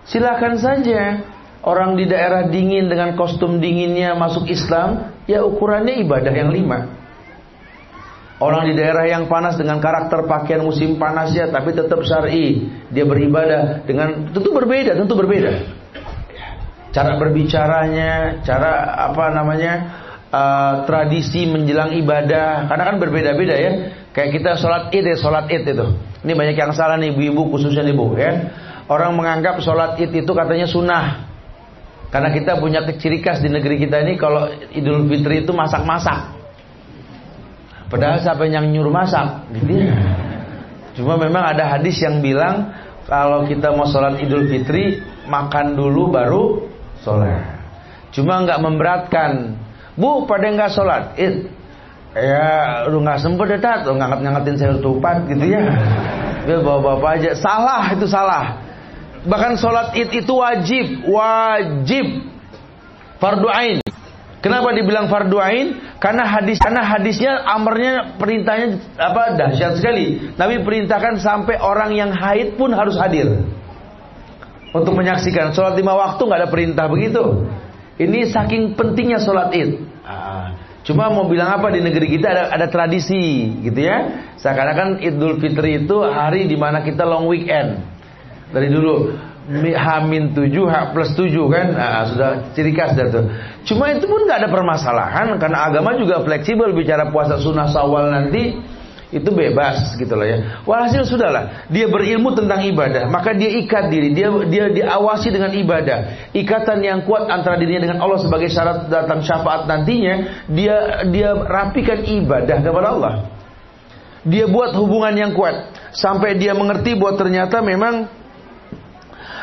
Silakan saja orang di daerah dingin dengan kostum dinginnya masuk Islam, ya ukurannya ibadah yang 5. Orang di daerah yang panas dengan karakter pakaian musim panasnya tapi tetap syar'i, dia beribadah dengan tentu berbeda. Cara berbicaranya, cara tradisi menjelang ibadah, karena kan berbeda-beda ya. Kayak kita sholat id itu. Ini banyak yang salah nih ibu-ibu, khususnya ibu ya. Orang menganggap sholat id itu katanya sunnah. Karena kita punya ciri khas di negeri kita ini kalau Idul Fitri itu masak-masak. Padahal siapa yang nyuruh masak gitu ya. Cuma memang ada hadis yang bilang kalau kita mau sholat Idul Fitri makan dulu baru sholat. Cuma nggak memberatkan. Bu, pada nggak sholat id? Ya, lu nggak sempet ya tat, lu ngangkat-ngangkatin sayur tupat gitu ya. Dia bawa-bawa aja. Salah, itu salah. Bahkan sholat id itu wajib, fardu ain. Kenapa dibilang fardu ain? Karena hadisnya, amarnya, perintahnya dahsyat sekali. Nabi perintahkan sampai orang yang haid pun harus hadir untuk menyaksikan. Sholat 5 waktu nggak ada perintah begitu. Ini saking pentingnya sholat id. Cuma mau bilang apa, di negeri kita ada tradisi gitu ya. Seakan-akan Idul Fitri itu hari dimana kita long weekend. Dari dulu H-7, H+7 kan, sudah ciri khas dah tuh. Cuma itu pun gak ada permasalahan, karena agama juga fleksibel. Bicara puasa sunnah Syawal nanti itu bebas gitu loh ya. Walhasil sudahlah, dia berilmu tentang ibadah, maka dia ikat diri, dia diawasi dengan ibadah. Ikatan yang kuat antara dirinya dengan Allah sebagai syarat datang syafaat nantinya, dia rapikan ibadah kepada Allah. Dia buat hubungan yang kuat sampai dia mengerti bahwa ternyata memang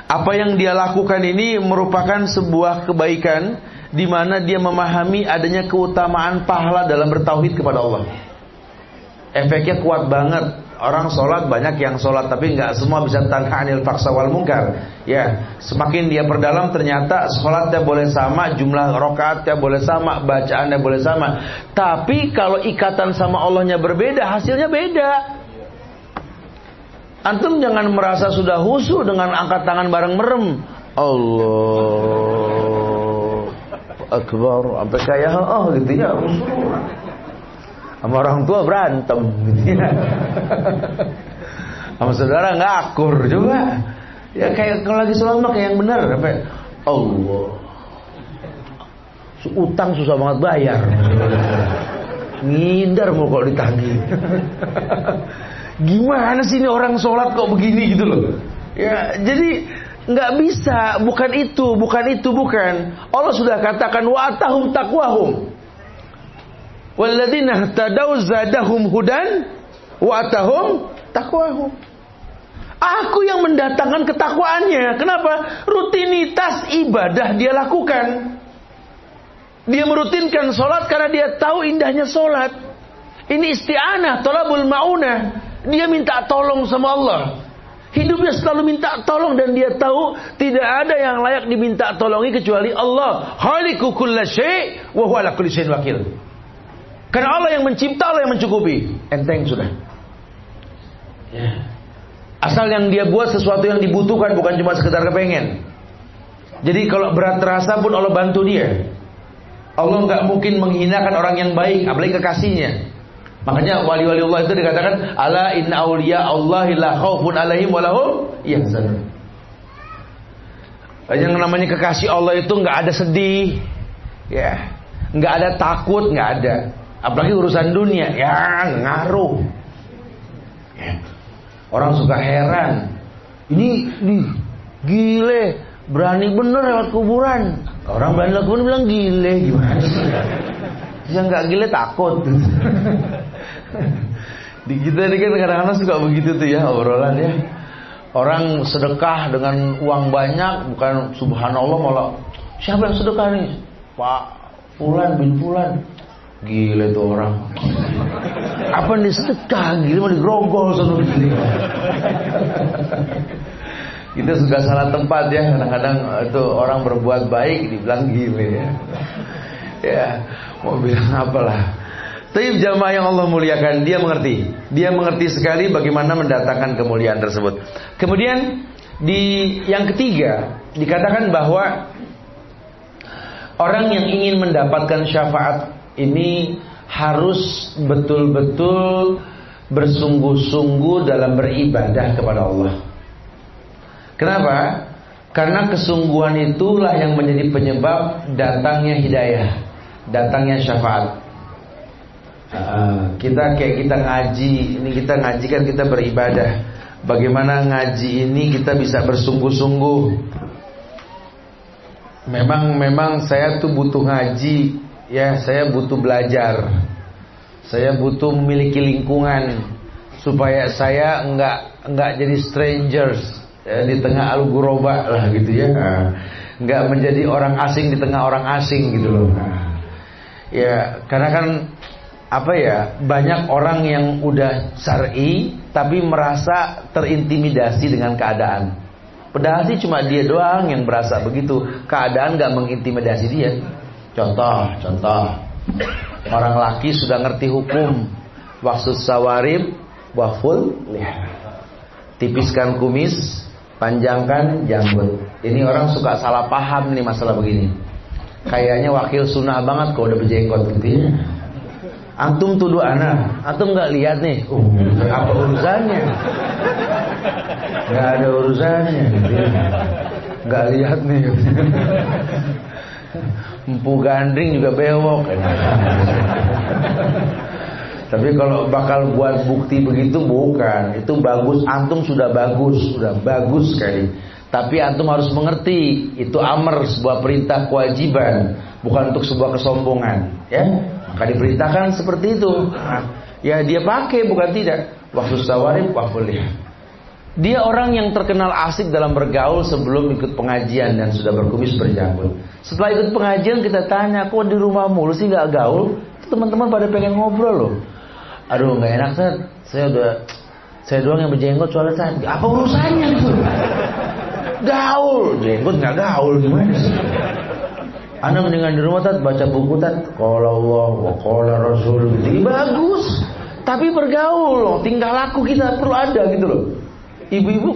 apa yang dia lakukan ini merupakan sebuah kebaikan, di mana dia memahami adanya keutamaan pahala dalam bertauhid kepada Allah. Efeknya kuat banget. Orang sholat, banyak yang sholat tapi nggak semua bisa tanha anil faksa wal munkar. Ya, semakin dia perdalam ternyata sholatnya boleh sama, jumlah rakaatnya boleh sama, bacaannya boleh sama. Tapi kalau ikatan sama Allahnya berbeda, hasilnya beda. Antum jangan merasa sudah husu dengan angkat tangan bareng merem. Allah Akbar, sampai kayak gitu ya. Sama orang tua berantem gitu ya. Sama saudara nggak akur juga. Ya kayak kalau lagi sholat mah kayak yang benar. Sampai Allah, utang susah banget bayar. Ngindar mau kalau ditagih. Gimana sih ini orang sholat kok begini gitu loh. Ya jadi Nggak bisa, bukan itu. Allah sudah katakan wa atahum taqwahum. Walladzina tadau zadahum hudan wa atahum taqwahum. Aku yang mendatangkan ketakwaannya. Kenapa? Rutinitas ibadah dia lakukan. Dia merutinkan sholat karena dia tahu indahnya sholat. Ini isti'anah, tolabul ma'unah. Dia minta tolong sama Allah. Hidupnya selalu minta tolong dan dia tahu tidak ada yang layak diminta tolongi kecuali Allah. Khaliqu kulla syai' wa huwa ala kulli syai'in wakil. Karena Allah yang mencipta, Allah yang mencukupi. Enteng sudah. Ya. Asal yang dia buat sesuatu yang dibutuhkan, bukan cuma sekedar kepengen. Jadi kalau berat terasa pun Allah bantu dia. Allah nggak mungkin menghinakan orang yang baik, apalagi kekasihnya. Makanya wali-wali Allah itu dikatakan ala inna awliya Allahi la khaufun alaihim wa lahum yahzanun. Yang namanya kekasih Allah itu nggak ada sedih, ya, nggak ada takut, nggak ada. Apalagi urusan dunia, ya ngaruh. Ya. Orang suka heran, ini gile, berani bener lewat kuburan. Orang berani lewat kuburan bilang gile, gimana sih? Yang nggak gile takut. Di kita ini kan kadang-kadang suka begitu tuh ya obrolan ya. Orang sedekah dengan uang banyak, bukan subhanallah malah siapa yang sedekah nih? Pak Fulan bin Fulan. Gile tuh orang. Apa nih sedekah? Gile mau digrogol sama gile. Kita suka salah tempat ya. Kadang-kadang itu orang berbuat baik dibilang gile ya. Ya, mau bilang apalah. Tapi jamaah yang Allah muliakan, dia mengerti. Dia mengerti sekali bagaimana mendatangkan kemuliaan tersebut. Kemudian di yang ketiga dikatakan bahwa orang yang ingin mendapatkan syafaat ini harus betul-betul bersungguh-sungguh dalam beribadah kepada Allah. Kenapa? Karena kesungguhan itulah yang menjadi penyebab datangnya hidayah, datangnya syafaat. Kita ngaji, ini kita ngaji kan kita beribadah. Bagaimana ngaji ini kita bisa bersungguh-sungguh. Memang saya tuh butuh ngaji, ya, saya butuh belajar. Saya butuh memiliki lingkungan supaya saya enggak jadi strangers ya, di tengah al-ghuraba lah gitu ya. Enggak menjadi orang asing di tengah orang asing gitu loh. Ya, karena kan apa ya, banyak orang yang udah syar'i tapi merasa terintimidasi dengan keadaan. Padahal sih cuma dia doang yang berasa begitu. Keadaan gak mengintimidasi dia. Contoh orang laki sudah ngerti hukum waqsus sawarib waful liha. Tipiskan kumis, panjangkan janggut. Ini orang suka salah paham nih masalah begini. Kayaknya wakil sunnah banget kalau udah berjenggot gitu ya. Antum tuduh anak, antum nggak lihat nih, apa urusannya? Nggak ada urusannya, nggak lihat nih. Empu gandring juga bewok. Tapi kalau bakal buat bukti begitu bukan, itu bagus. Antum sudah bagus sekali. Tapi antum harus mengerti, itu amr, sebuah perintah kewajiban, bukan untuk sebuah kesombongan, ya. Maka diperintahkan seperti itu. Ya dia pakai bukan tidak. Waqtus sawarib waqful liha. Dia orang yang terkenal asik dalam bergaul sebelum ikut pengajian dan sudah berkumis berjanggut. Setelah ikut pengajian kita tanya, kok di rumah mulu sih nggak gaul? Teman-teman pada pengen ngobrol loh. Aduh nggak enak saya doang yang berjenggot soalnya saya. Apa urusannya itu? Gaul, jenggot nggak gaul gimana sih? Anda mendingan di rumah baca buku qala Allah wa qala Rasul gitu. Bagus. Tapi bergaul loh, tingkah laku kita perlu ada gitu loh. Ibu-ibu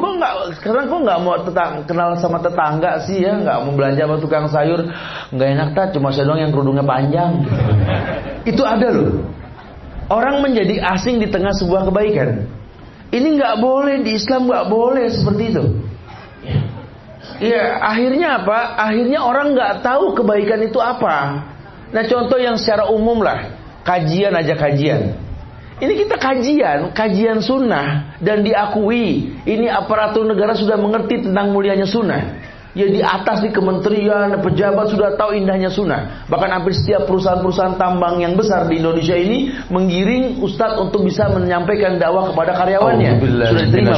sekarang nggak mau kenal sama tetangga sih ya, nggak mau belanja sama tukang sayur, nggak enak cuma saya doang yang kerudungnya panjang. Itu ada loh. Orang menjadi asing di tengah sebuah kebaikan. Ini nggak boleh, di Islam nggak boleh seperti itu. Ya, akhirnya apa? Akhirnya orang nggak tahu kebaikan itu apa. Nah, contoh yang secara umum lah, kajian. Ini kita kajian sunnah dan diakui. Ini aparatur negara sudah mengerti tentang mulianya sunnah. Ya di atas di kementerian, pejabat sudah tahu indahnya sunnah. Bahkan hampir setiap perusahaan-perusahaan tambang yang besar di Indonesia ini menggiring ustadz untuk bisa menyampaikan dakwah kepada karyawannya. Sudah diterima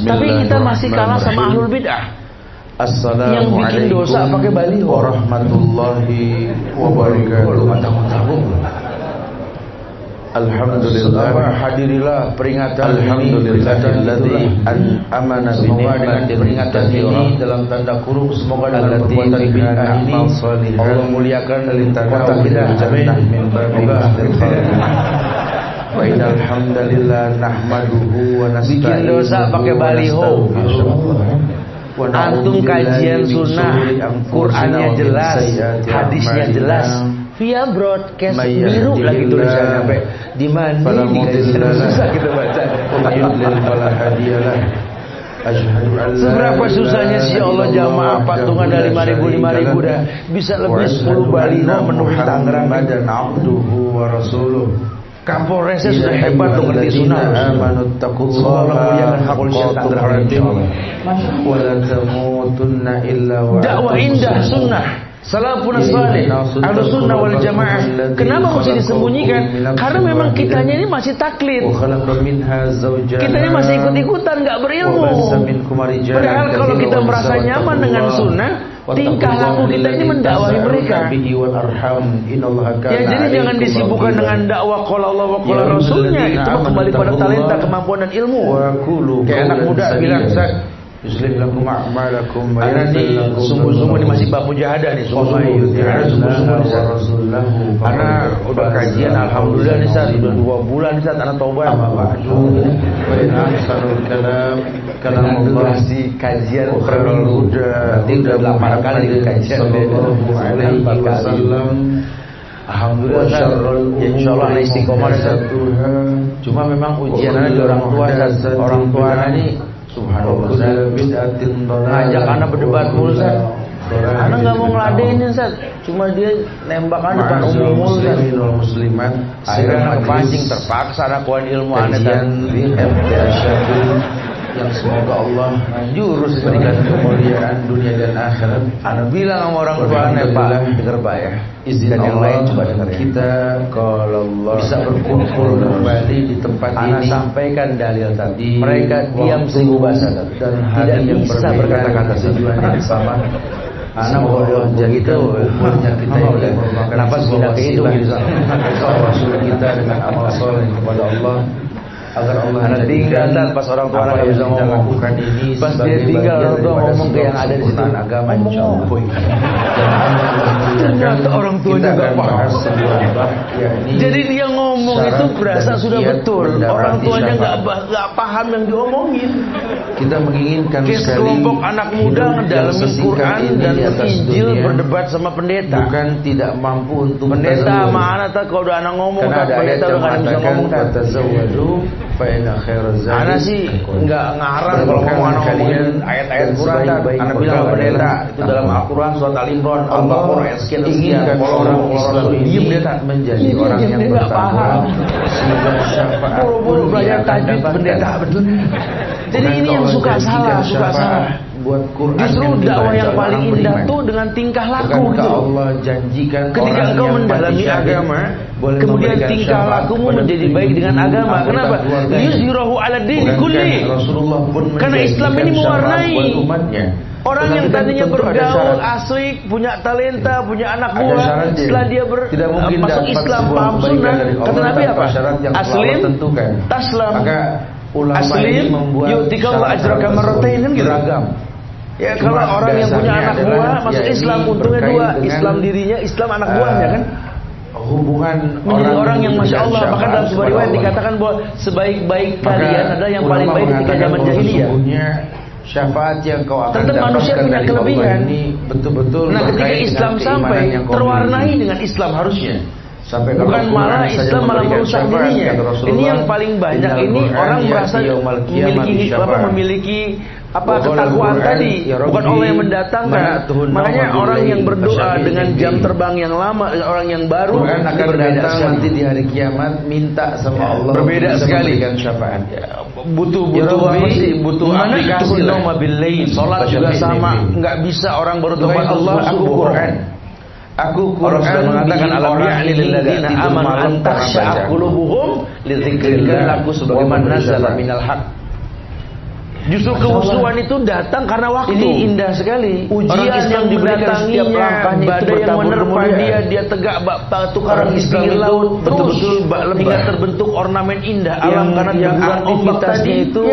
tapi kita masih kalah sama ahlul bid'ah. Yang bikin dosa pakai baliho. Warahmatullahi wabarakatuh. Alhamdulillah, hadirilah peringatan Alhamdulillahilladzi amana bi ni'matin peringatan ini dalam tanda kurung semoga dengan perbuatan bid'ah ini Allah muliakan kota kita. Amin. Wa innal hamdalillah nahmaduhu wa nasta'inu. Bikin dosa pakai baliho. Antum kajian sunnah, Qur'annya jelas, hadisnya jelas. Via broadcast biru lagi tulisannya sampai di mana susah kita baca. Seberapa susahnya sih Allah jamaah patungan dari 5.000 dah bisa lebih 10 baliho menuhi Tangerang dan abduhu wa rasuluh. Kapolresnya sudah hebat tuh ngerti sunnah. Dakwah indah sunnah. Salafun salih, ahlus sunnah wal jamaah. Kenapa mesti disembunyikan? Karena memang kitanya ini masih taklid. Kitanya masih ikut-ikutan, nggak berilmu. Padahal kalau kita merasa nyaman dengan sunnah, tingkah laku kita ini mendakwahi mereka. Ya jadi jangan disibukkan dengan dakwah qala Allah wa qala Rasulnya. Itu kembali pada talenta, kemampuan dan ilmu. Kayak anak muda bilang, yuslih lakum a'malakum wa yaghfir lakum. Sungguh-sungguh ini masih bab mujahadah nih, sungguh-sungguh. Karena udah kajian alhamdulillah nih Ustaz, udah 2 bulan nih Ustaz anak taubat. Kalam durasi kajian per minggu udah 8 kali kajian sallallahu alaihi wasallam. Alhamdulillah ya insyaallah ana istiqomah. Cuma memang ujiannya di orang tua dan orang tua ini subhanallah, ngajak anak berdebat mulu Ustaz. Anak nggak mau ngeladenin Ustaz, cuma dia nembakan depan umum mulu muslimat. Akhirnya anak kepancing, terpaksa anak kuan ilmu anak dan yang semoga Allah jurus berikan kemuliaan dunia dan akhirat. Anak bilang sama orang tua anak, Pak, dengar Pak ya. Izin yang lain coba dengar ya. Kita kalau Allah bisa berkumpul kembali di tempat ini. Anak sampaikan dalil tadi. Mereka diam seribu bahasa dan tidak bisa berkata-kata tujuan yang sama. Anak bodoh begitu. Umurnya kita yang merupakan nafas pindah ke hidung gitu. Rasul kita dengan amal soleh kepada Allah. Agar Allah anak tinggal dan pas orang tua nggak bisa ngomong ini pas dia tinggal orang tua ngomong ke yang ada di situ agama insyaallah. Ternyata orang tuanya nggak paham. Jadi dia ngomong itu berasa sudah betul. Orang tuanya nggak paham yang diomongin. Kita menginginkan sekali kelompok anak muda ngedalamin Quran dan Injil berdebat sama pendeta. Bukan tidak mampu untuk pendeta sama anak tak kalau udah anak ngomong tak pendeta udah nggak bisa ngomong tak. Anak sih nggak ngarang kalau ngomong anak ngomongin ayat-ayat Quran. Anak bilang pendeta itu dalam Al-Quran surat Al-Imran Al-Baqarah ayat sekian sekian. Kalau orang Islam diem dia tak menjadi orang yang bertakwa. Buru-buru belajar tajwid pendeta betul. Jadi ini yang suka salah. Buat Quran justru dakwah yang paling indah tuh dengan tingkah laku gitu. Allah janjikan ketika engkau mendalami agama, kemudian tingkah lakumu menjadi baik dengan agama. Kenapa? Yuzhirahu 'ala dini kulli. Karena Islam ini mewarnai. Orang yang tadinya bergaul asik, punya talenta, punya anak buah, setelah dia masuk Islam, paham sunnah, kata Nabi apa? Aslim, taslam. Aslim, yu'tikallahu ajraka marratain kan gitu. Ya kalau orang yang punya anak buah masuk Islam untungnya 2, Islam dirinya, Islam anak buahnya kan. Hubungan menjadi orang yang masya Allah. Maka dalam sebuah riwayat dikatakan bahwa sebaik-baik kalian adalah yang paling baik ketika zaman jahiliyah. Syafaat yang kau akan dapatkan manusia punya kelebihan ini betul-betul. Nah ketika Islam sampai terwarnai dengan Islam harusnya. Sampai bukan malah Islam malah merusak dirinya. Ini yang paling banyak ini orang merasa memiliki ketakwaan tadi, bukan Allah yang mendatangkan. Makanya orang yang berdoa dengan jam terbang yang lama, orang yang baru akan datang nanti di hari kiamat minta sama Allah. Berbeda sekali dengan syafaat. Butuh aplikasi Salat juga sama, nggak bisa orang baru tempat Allah. Aku Quran mengatakan alam ya'ni lil ladzina amanu an takhsha'a qulubuhum li dzikrillah. Aku sebagaimana nazala minal haq. Justru kehusuan itu datang karena waktu. Ini indah sekali. Ujian yang mendatanginya, badai yang menerpa dia tegak tukar pinggir laut, betul-betul hingga terbentuk ornamen indah alam karena teguran ombak tadi itu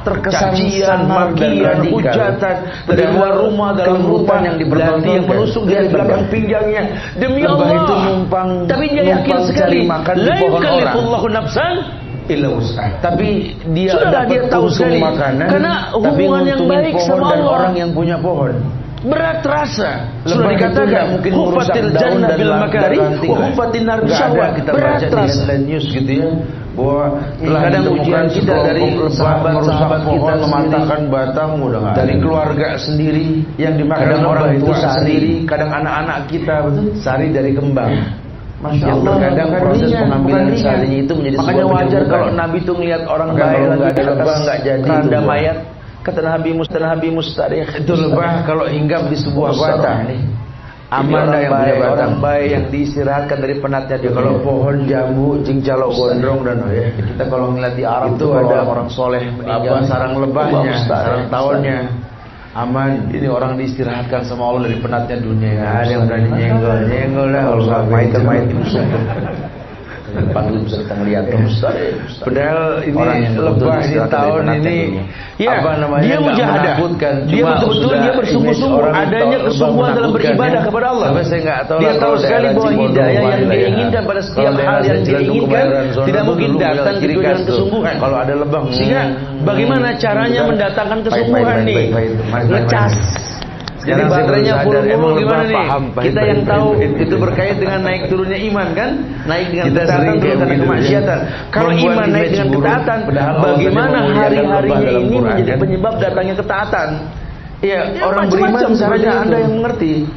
terkesan makian, hujatan dari luar rumah dalam hutan yang diberkati yang menusuk dari belakang pinggangnya. Demi Allah itu numpang, tapi dia yakin sekali la yukallifullahu nafsan. Tapi dia sudah dia tahu sekali makanan, karena hubungan yang baik sama Allah. Orang yang punya pohon berat rasa. Sudah dikatakan hufatil jannah bil makari wa hufatin nar bisyahwat. Kita baca di news gitu ya, bahwa kadang ujian kita dari sahabat-sahabat kita mematahkan batang dari keluarga sendiri yang dimakan orang tua sendiri, kadang anak-anak kita sari dari kembang. Masya Allah, terkadang proses pengambilan sarinya itu menjadi makanya wajar kalau Nabi itu ngelihat orang baik lagi ada lebah nggak jadi keranda mayat, kata Nabi Mustarikh itu lebah kalau hinggap di sebuah batang nih aman yang punya batang, orang baik yang diistirahatkan dari penatnya dia. Kalau pohon jambu, cincalok gondrong dan kita kalau ngeliat di Arab itu ada orang soleh meninggal sarang lebahnya, sarang tawonnya aman. Ini orang diistirahatkan sama Allah dari penatnya dunia. Ada yang berani nyenggol lah kalau main di musuh. Panggil bisa kita ngeliat padahal ini lebah di tahun ini dia mujahadah, dia betul-betul dia bersungguh-sungguh adanya kesungguhan dalam beribadah kepada Allah. Dia tahu sekali bahwa hidayah yang dia inginkan pada setiap hal yang dia inginkan tidak mungkin datang dengan kesungguhan. Kalau ada lebah, sehingga bagaimana caranya mendatangkan kesungguhan nih? Ngecas. Jadi baterainya full gimana nih? Kita yang tahu itu berkait dengan naik turunnya iman kan? Naik dengan ketaatan turun karena kemaksiatan. Kalau iman naik dengan ketaatan, bagaimana hari-harinya ini menjadi penyebab datangnya ketaatan? Ya, orang beriman caranya Anda yang mengerti.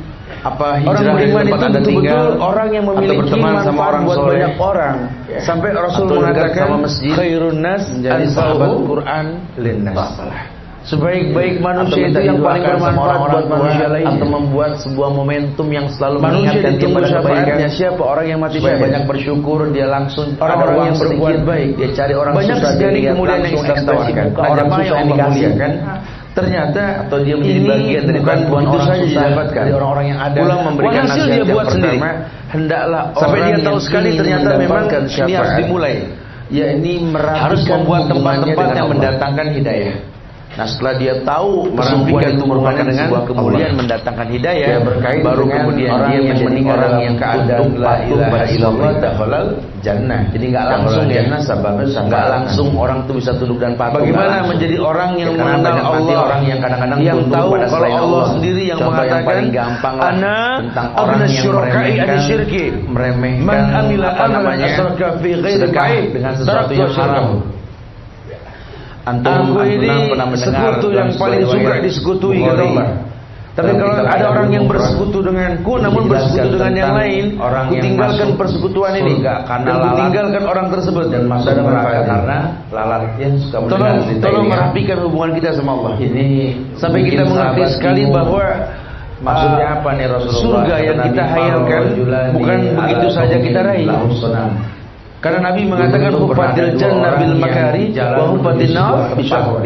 Apa orang beriman itu betul-betul orang yang memiliki manfaat buat banyak orang. Sampai Rasul mengatakan khairun nas menjadi sahabat Quran linnas. Sebaik-baik manusia itu yang paling bermanfaat buat manusia lain, atau membuat sebuah momentum yang selalu mengingatkan kepada kebaikannya. Siapa orang yang mati syahid, banyak bersyukur, dia langsung orang yang berbuat baik, dia cari orang banyak susah sekali kemudian yang saya tawarkan. Orang susah yang dikasihkan ternyata atau dia menjadi bagian dari bantuan itu saja didapatkan dari orang-orang yang ada. Pulang memberikan nasihat dia buat sendiri. Hendaklah sampai dia tahu sekali ternyata memang ini harus dimulai. Ya ini harus membuat tempat-tempat yang mendatangkan hidayah. Nah setelah dia tahu merapikan itu merupakan dengan sebuah kemuliaan mendatangkan hidayah, baru kemudian dia menjadi orang yang keadaan la ilaha illallah dakhalal jannah. Jadi nggak langsung nggak langsung orang itu bisa tunduk dan patuh. Bagaimana menjadi orang yang mengenal Allah, orang yang kadang-kadang yang tahu kalau Allah sendiri yang mengatakan ana tentang orang yang meremehkan man amila amalan asyraka fi ghairi dengan sesuatu yang haram. Aku ini sekutu yang paling suka disekutuhi kata Allah. Tapi kalau ada orang yang bersekutu denganku namun bersekutu dengan yang lain, ku tinggalkan persekutuan ini dan ku tinggalkan orang tersebut dan masuk neraka karena lalat yang suka mendengar. Tolong merapikan hubungan kita sama Allah. Ini sampai kita mengerti sekali bahwa maksudnya apa nih Rasulullah? Surga yang kita hayalkan bukan begitu saja kita raih. Karena Nabi mengatakan hufatil jannah bil makari wa hufatin nar bisyahwat.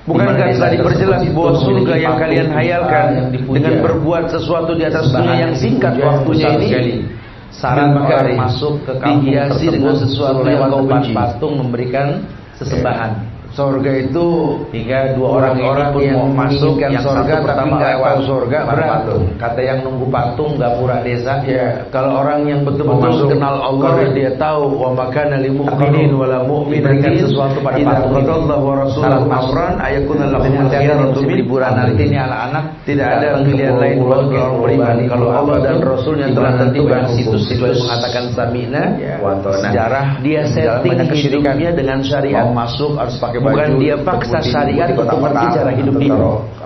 Bukankah telah diperjelas bahwa surga yang kalian hayalkan dengan berbuat sesuatu di atas dunia yang singkat waktunya ini syarat masuk ke kampung dihiasi dengan sesuatu yang kau benci, patung memberikan sesembahan. Surga itu hingga dua orang yang mau masuk, yang surga tapi nggak tahu surga berat. Kata yang nunggu patung nggak pura desa. Ya, kalau orang yang betul-betul kenal Allah, dia tahu wa makana lil mu'minin wala mu'minatin sesuatu pada patung itu. Allah wa rasuluhu amran ayakuna lahum khiyaratu min liburan nanti ini anak-anak tidak ada pilihan lain bagi orang beriman. Kalau Allah dan Rasulnya telah tentukan situs-situs mengatakan sami'na wa ta'na. Sejarah dia setting hidupnya dengan syariat. Mau masuk harus pakai baju. Bukan dia paksa syariat untuk mengerti cara hidup dia.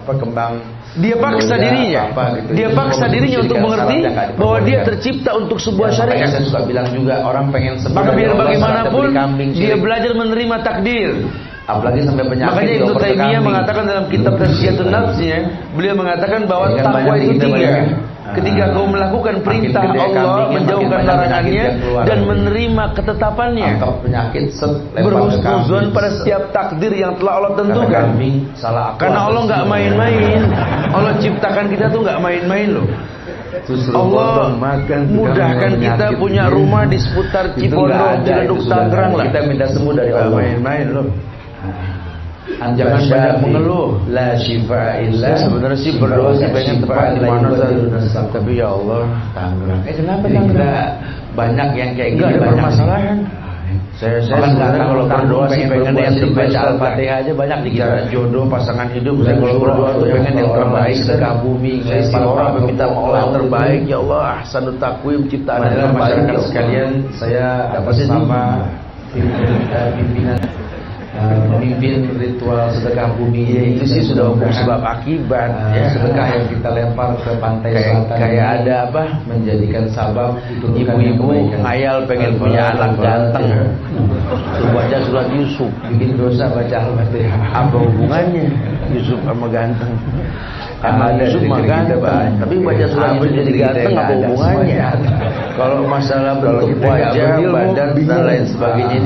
Kembang. Dia paksa dirinya. Gitu. Dia paksa dirinya untuk mengerti bahwa dia tercipta untuk sebuah syariat. Saya suka bilang juga orang pengen sembuh. Maka biar bagaimanapun dia belajar menerima takdir. Apalagi sampai penyakit. Makanya Ibnu Taimiyah mengatakan dalam kitab Tazkiyatun Nafsnya, beliau mengatakan bahwa takwa itu tiga. Ketika kau melakukan perintah Allah, menjauhkan larangannya, dan menerima ketetapannya, berhusnuzon pada setiap takdir yang telah Allah tentukan. Karena Allah nggak main-main. Allah ciptakan kita tuh nggak main-main loh. Allah mudahkan kita punya rumah di seputar Cipondoh, Ciledug, Tangerang lah. Kita minta sembuh dari Allah. Main-main loh. Jangan banyak mengeluh. La syifa illa. Sebenarnya sih berdoa sih pengen tepat di mana saja. Tapi ya Allah, Tangerang. Kenapa Tangerang? Banyak yang kayak gini ada permasalahan. Saya kalau berdoa sih pengen yang baca Al-Fatihah aja banyak dikira jodoh pasangan hidup. Saya kalau berdoa tuh pengen yang terbaik sedekah bumi. Saya orang meminta Allah terbaik. Ya Allah, ahsanut taqwim ciptaan dalam masyarakat sekalian. Saya dapat sama pimpinan memimpin ritual sedekah bumi. Itu sih sudah hukum sebab akibat. Sedekah yang kita lempar ke pantai selatan kayak ada apa? Menjadikan sabab ibu-ibu ngayal pengen punya anak ganteng. Baca surat Yusuf, bikin dosa baca Al-Fatihah. Apa hubungannya Yusuf sama ganteng? Yusuf mah ganteng, tapi baca surat Yusuf jadi ganteng apa hubungannya? Kalau masalah bentuk wajah, badan dan lain sebagainya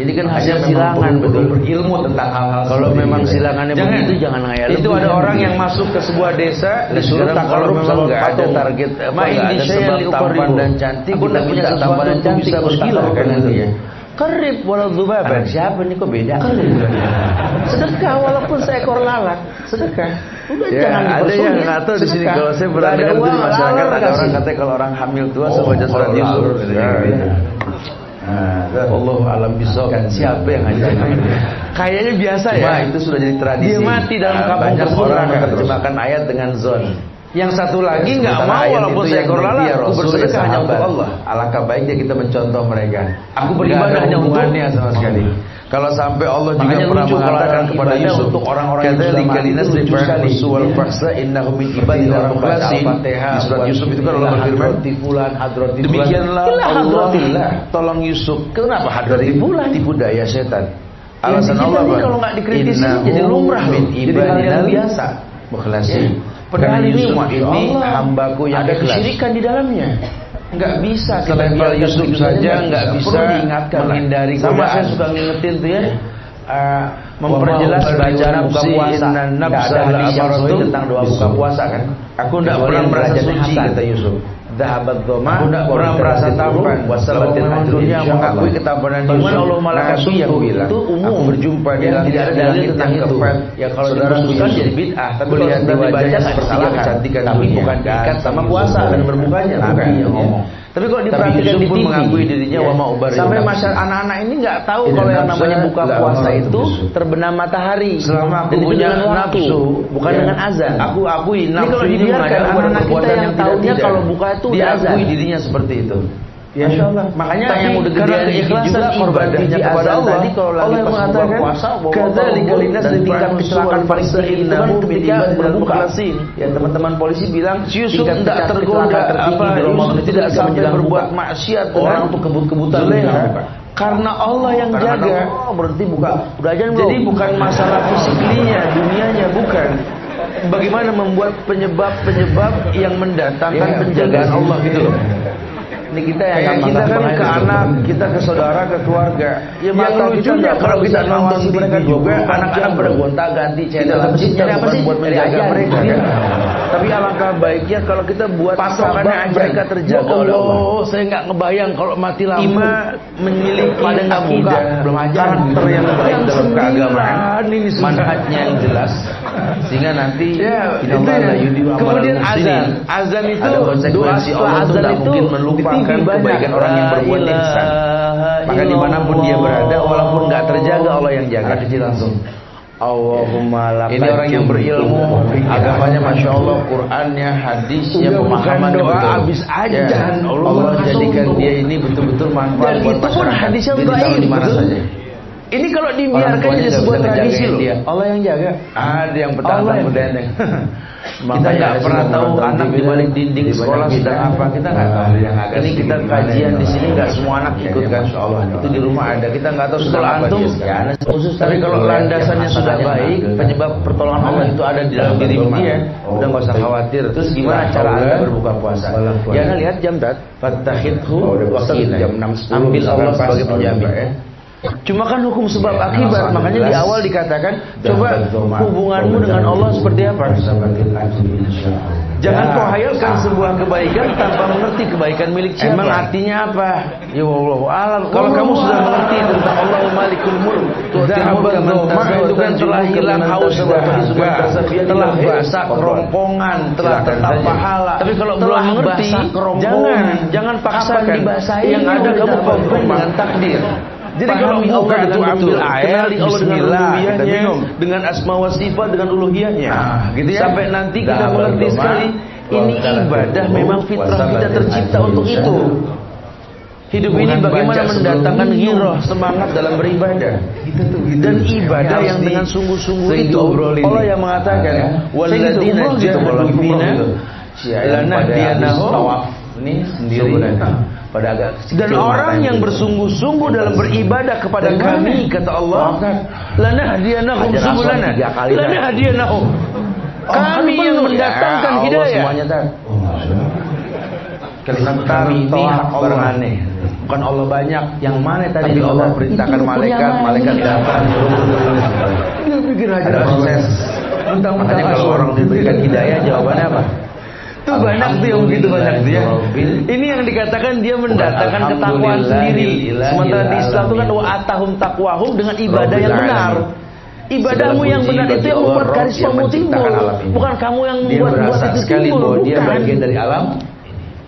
ini kan hanya silangan, betul berilmu tentang hal-hal. Kalau memang silangannya begitu jangan ngayal. Itu ada orang yang masuk ke sebuah desa disuruh takarrub sama nggak ada target apa nggak ada sebab tampan dan cantik. Aku nggak punya tampan dan cantik bisa berkilau kan itu ya. Karib walau dzubaban. Siapa nih kok beda? Sedekah walaupun seekor lalat, sedekah. Udah ya, jangan ada yang nggak tahu di sini. Kalau saya perhatikan di masyarakat ada orang katanya kalau orang hamil tua sebaca surat Yusuf. Allah alam bisawab. Siapa yang ngajarin? Kayaknya biasa ya. Wah, itu sudah jadi tradisi. Dia mati dalam kampung tersebut. Orang menerjemahkan ayat dengan zon. Yang satu lagi nggak mau walaupun seekor lalat. Aku bersedekah hanya untuk Allah. Alangkah baiknya kita mencontoh mereka. Aku beribadah hanya untuknya sama sekali. Kalau sampai Allah juga pernah mengatakan kepada Yusuf untuk orang-orang yang sudah mati lucu sekali. Wal fahsa innahum min ibadina al-mukhlasin. Di surat Yusuf itu kan Allah berfirman, demikianlah Allah tolong Yusuf. Kenapa hadrati fulan? Tipu daya setan. Alasan Allah kalau nggak dikritisi jadi lumrah min ibadina biasa. Mukhlasin. Padahal ini hambaku yang ada kesyirikan di dalamnya. Nggak bisa selevel Yusuf saja nggak bisa menghindari. Sama saya suka ngingetin tuh ya, memperjelas bacaan buka puasa. Nggak ada hadis yang sahih tentang doa buka puasa kan. Aku nggak pernah merasa suci kata Yusuf. Dahabat doma. Aku tidak pernah merasa tampan. Wasalabatil dunia mengakui ketampanan Yusuf. Allah malaikat yang bilang itu umum. Aku berjumpa dengan tidak ada dalil tentang itu. Ya kalau dimaksudkan jadi bid'ah. Tapi kalau lihat di wajahnya seperti kecantikan, tapi bukan diikat sama puasa dan berbukanya. Bukan yang ngomong. Tapi kalau diperhatikan di TV, mengakui dirinya wa ma ubari. Sampai masyarakat anak-anak ini nggak tahu kalau yang namanya buka puasa itu terbenam matahari. Selama aku punya nafsu, bukan dengan azan. Aku akui nafsu ini dibiarkan anak-anak kita yang tahunya kalau buka itu dia akui dirinya seperti itu. Ya insyaallah. Makanya yang udah karena keikhlasan ibadahnya kepada Allah. Tadi kalau lagi pas buka puasa, kadzalika linas dan tingkat kecelakaan paling tinggi itu kan ketika berbuka. Ya teman-teman polisi bilang Yusuf tidak tergoda apa Yusuf tidak sampai berbuat maksiat orang untuk kebut-kebutan karena Allah yang jaga. Berarti buka. Udah aja belum. Jadi bukan masalah fisiklinya, dunianya bukan. Bagaimana membuat penyebab-penyebab yang mendatangkan penjagaan Allah gitu loh. Ini kita yang kita kan ke anak, kita ke saudara, ke keluarga. Ya mata kita kalau kita nonton mereka juga anak-anak pada gonta-ganti channel. Apa sih buat menjaga mereka kan? Tapi alangkah baiknya kalau kita buat patokannya mereka terjaga oleh Allah. Saya nggak ngebayang kalau mati lampu. Memiliki pada nggak buka, belum aja karakter yang baik dalam keagamaan, manhajnya yang jelas, sehingga nanti kemudian azan itu ada konsekuensi Allah itu tidak mungkin melupakan kebaikan orang yang berbuat ihsan. Maka dimanapun dia berada, walaupun nggak terjaga, Allah yang jaga. Kecil langsung. Allahumma lakal. Ini orang yang berilmu, agamanya masya Allah, Qurannya, hadisnya, pemahamannya betul. Habis ajan, Allah jadikan dia ini betul-betul manfaat buat masyarakat. Hadisnya baik, di mana saja. Ini kalau dibiarkan jadi sebuah tradisi loh. Allah yang jaga. Ada yang petantang berdendeng. Kita nggak pernah tahu anak di balik dinding sekolah sedang apa, kita nggak tahu. Ini kita kajian di sini nggak semua anak ikut kan. Itu di rumah ada, kita nggak tahu sedang apa dia. Tapi kalau landasannya sudah baik, penyebab pertolongan Allah itu ada di dalam diri dia, udah nggak usah khawatir. Terus gimana cara Anda berbuka puasa? Ya Anda lihat jam tat, fattakhidhu wakil, jam 6:10. Ambil Allah sebagai penjamin. Cuma kan hukum sebab akibat, makanya di awal dikatakan coba hubunganmu dengan Allah seperti apa. Jangan kau hayalkan sebuah kebaikan tanpa mengerti kebaikan milik siapa. Emang artinya apa? Ya Allah alam. Kalau kamu sudah mengerti tentang Allah Malikul Mulk, itu kan telah hilang haus telah basa kerongkongan, telah tetap pahala. Tapi kalau belum mengerti, jangan paksakan. Yang ada kamu kompromi dengan takdir. Jadi kalau buka itu ambil air, Bismillah, kita minum dengan asma wa sifat, dengan uluhiyahnya, gitu ya. Sampai nanti kita mengerti sekali ini ibadah, memang fitrah kita tercipta untuk itu. Hidup ini bagaimana mendatangkan giroh, semangat dalam beribadah. Dan ibadah yang dengan sungguh-sungguh itu Allah yang mengatakan walladzina jahadu fina lanahdiyannahum. Ini sendiri pada agak dan orang yang bersungguh-sungguh dalam beribadah kepada kami, kata Allah, lanahdiyannahum subulana, lanahdiyannahum, kami yang mendatangkan hidayah. Semuanya kalimat kami ini hak Allah aneh, bukan Allah banyak. Yang mana tadi Allah perintahkan malaikat datang. Dia pikir aja ada proses. Makanya kalau orang diberikan hidayah, jawabannya apa? Itu banyak tuh yang begitu banyak dia. Ini yang dikatakan dia mendatangkan ketakwaan sendiri. Sementara di Islam itu kan wa atahum taqwahum, dengan ibadah yang benar. Ibadahmu yang benar itu yang membuat karismamu timbul, bukan kamu yang membuat itu timbul. Dia bagian dari alam.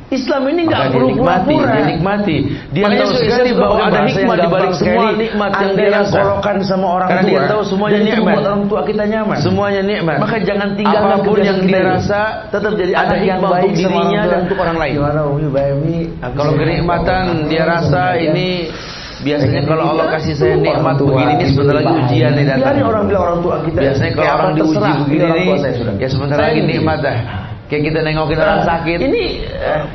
Islam ini nggak perlu pura-pura. Dia nikmati. Dia tahu sekali bahwa ada hikmah di balik semua nikmat yang dia rasakan sama orang tua. Karena dia tahu semuanya nikmat. Orang tua kita nyaman. Semuanya nikmat. Maka jangan tinggalkan apapun yang dia rasa, tetap jadi ada hikmah untuk dirinya dan untuk orang lain. Kalau kenikmatan dia rasa ini, biasanya kalau Allah kasih saya nikmat begini, ini sebentar lagi ujian nih datang. Orang bilang orang tua kita. Biasanya kalau orang diuji begini nih, ya sebentar lagi nikmat dah. Kayak kita nengokin orang sakit. Ini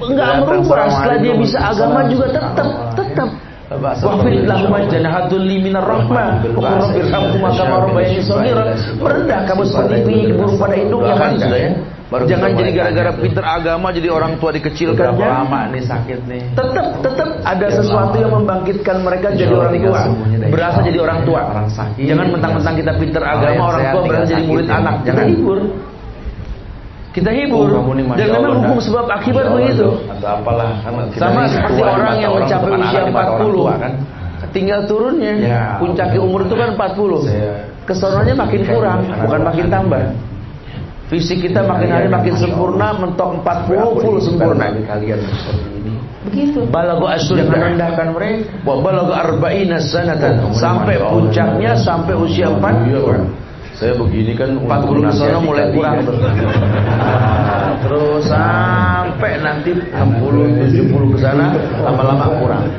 enggak merubah, setelah dia bisa agama juga tetap. Wafid lahum janahatul liminar rahmah. Qurrabbir hamhuma kama rabbayani shaghira. Merendah kamu seperti pipi burung pada induknya kan. Jangan jadi gara-gara pintar agama jadi orang tua dikecilkan. Lama nih sakit nih. Tetap ada sesuatu yang membangkitkan mereka jadi orang tua. Berasa jadi orang tua. Jangan mentang-mentang kita pintar agama, orang tua berasa jadi murid anak. Jangan hibur. Kita hibur, dan memang hukum sebab akibat begitu. Sama seperti orang yang mencapai usia 40, tinggal turunnya. Puncaknya umur itu kan 40. Kesononya makin kurang, bukan makin tambah. Fisik kita makin hari makin sempurna, mentok 40 full sempurna. Kalian seperti ini. Begitu. Balagha asyur, jangan rendahkan mereka. Wa balagha arba'ina sanatan, sampai puncaknya sampai usia 40. Saya begini kan 40 ke sana mulai kurang terus sampai nanti 60 70 ke sana lama-lama kurang.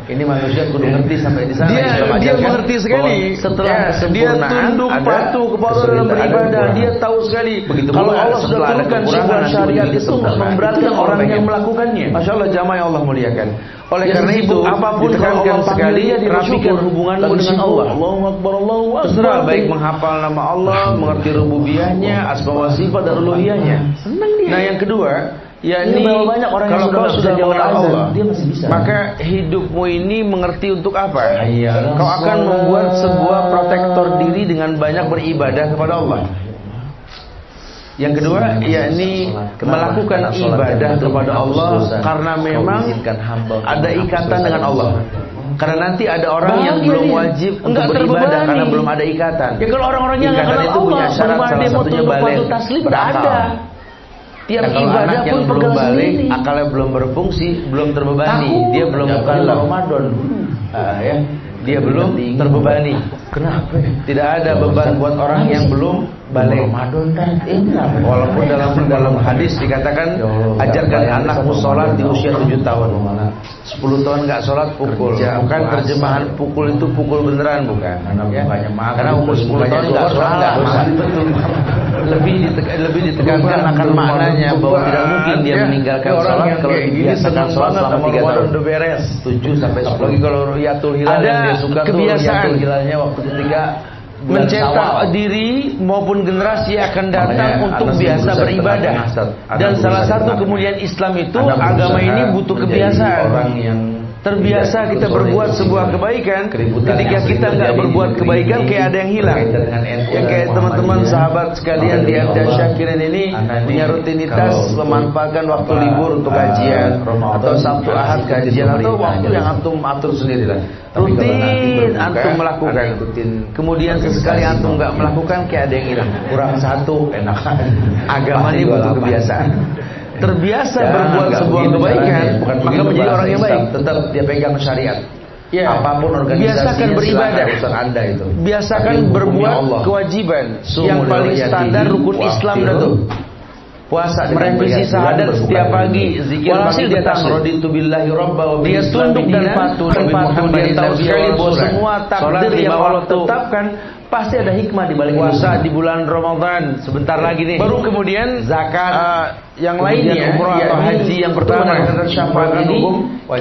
Ini manusia kudu ngerti sampai di sana. Dia mengerti sekali. Setelah dia tunduk patuh kepada dalam beribadah, dia tahu sekali kalau Allah sudah turunkan sebuah syariat itu enggak memberatkan orang yang melakukannya. Masya Allah, jamaah yang Allah muliakan. Oleh karena itu, apapun kalau Allah panggil dia, rapikan hubunganmu dengan Allah. Allahu Akbar, Allahu Akbar. Baik menghafal nama Allah, mengerti rububiyahnya, asma wa sifat dan uluhiyahnya. Nah, yang kedua, yakni kalau kau sudah mengenal Allah, dia masih bisa. Maka hidupmu ini mengerti untuk apa? Kau akan membuat sebuah protektor diri dengan banyak beribadah kepada Allah. Yang kedua, yakni melakukan ibadah kepada Allah karena memang ada ikatan dengan Allah. Karena nanti ada orang yang belum wajib untuk beribadah karena belum ada ikatan. Ya kalau orang-orangnya nggak kenal itu punya syarat, salah satunya balik ada. Tiap ibadah pun belum balik, akalnya belum berfungsi, belum terbebani, dia belum mukallaf Ramadan. Ya, dia belum terbebani. Kenapa? Tidak ada beban buat orang yang belum balik Ramadan kan. Walaupun dalam hadis dikatakan ajarkan anakmu sholat di usia 7 tahun. 10 tahun nggak sholat pukul. Bukan terjemahan pukul itu pukul beneran, bukan. Karena umur 10 tahun nggak sholat. Lebih ditekankan akan maknanya bahwa tidak mungkin dia meninggalkan sholat kalau dibiasakan sholat selama 3 tahun. 7 sampai 10. Lagi kalau ru'yatul hilal yang dia suka tuh ru'yatul hilalnya waktu ketika mencetak diri maupun generasi akan datang untuk biasa beribadah. Dan salah satu kemuliaan Islam itu agama ini butuh kebiasaan. Orang yang terbiasa kita berbuat sebuah kebaikan, ketika kita nggak berbuat kebaikan kayak ada yang hilang. Yang kayak teman-teman sahabat sekalian di Anda Syakirin ini punya rutinitas memanfaatkan waktu libur untuk kajian atau Sabtu Ahad kajian atau waktu yang antum atur sendiri lah. Rutin antum melakukan, kemudian sesekali antum nggak melakukan kayak ada yang hilang, kurang satu, enak. Agama ini butuh kebiasaan. Terbiasa berbuat sebuah kebaikan, maka menjadi orang yang baik. Tetap dia pegang syariat. Ya, apapun organisasinya, biasakan beribadah, Anda itu. Biasakan berbuat kewajiban. Yang paling standar rukun Islam itu. Puasa, merevisi syahadat setiap pagi, zikir pagi di atas raditu billahi rabba wa dia tunduk dan patuh, dia tahu sekali bahwa semua takdir yang Allah tetapkan pasti ada hikmah di balik puasa di bulan Ramadan sebentar lagi nih. Baru kemudian zakat, yang lainnya umroh atau haji yang pertama syafaat ini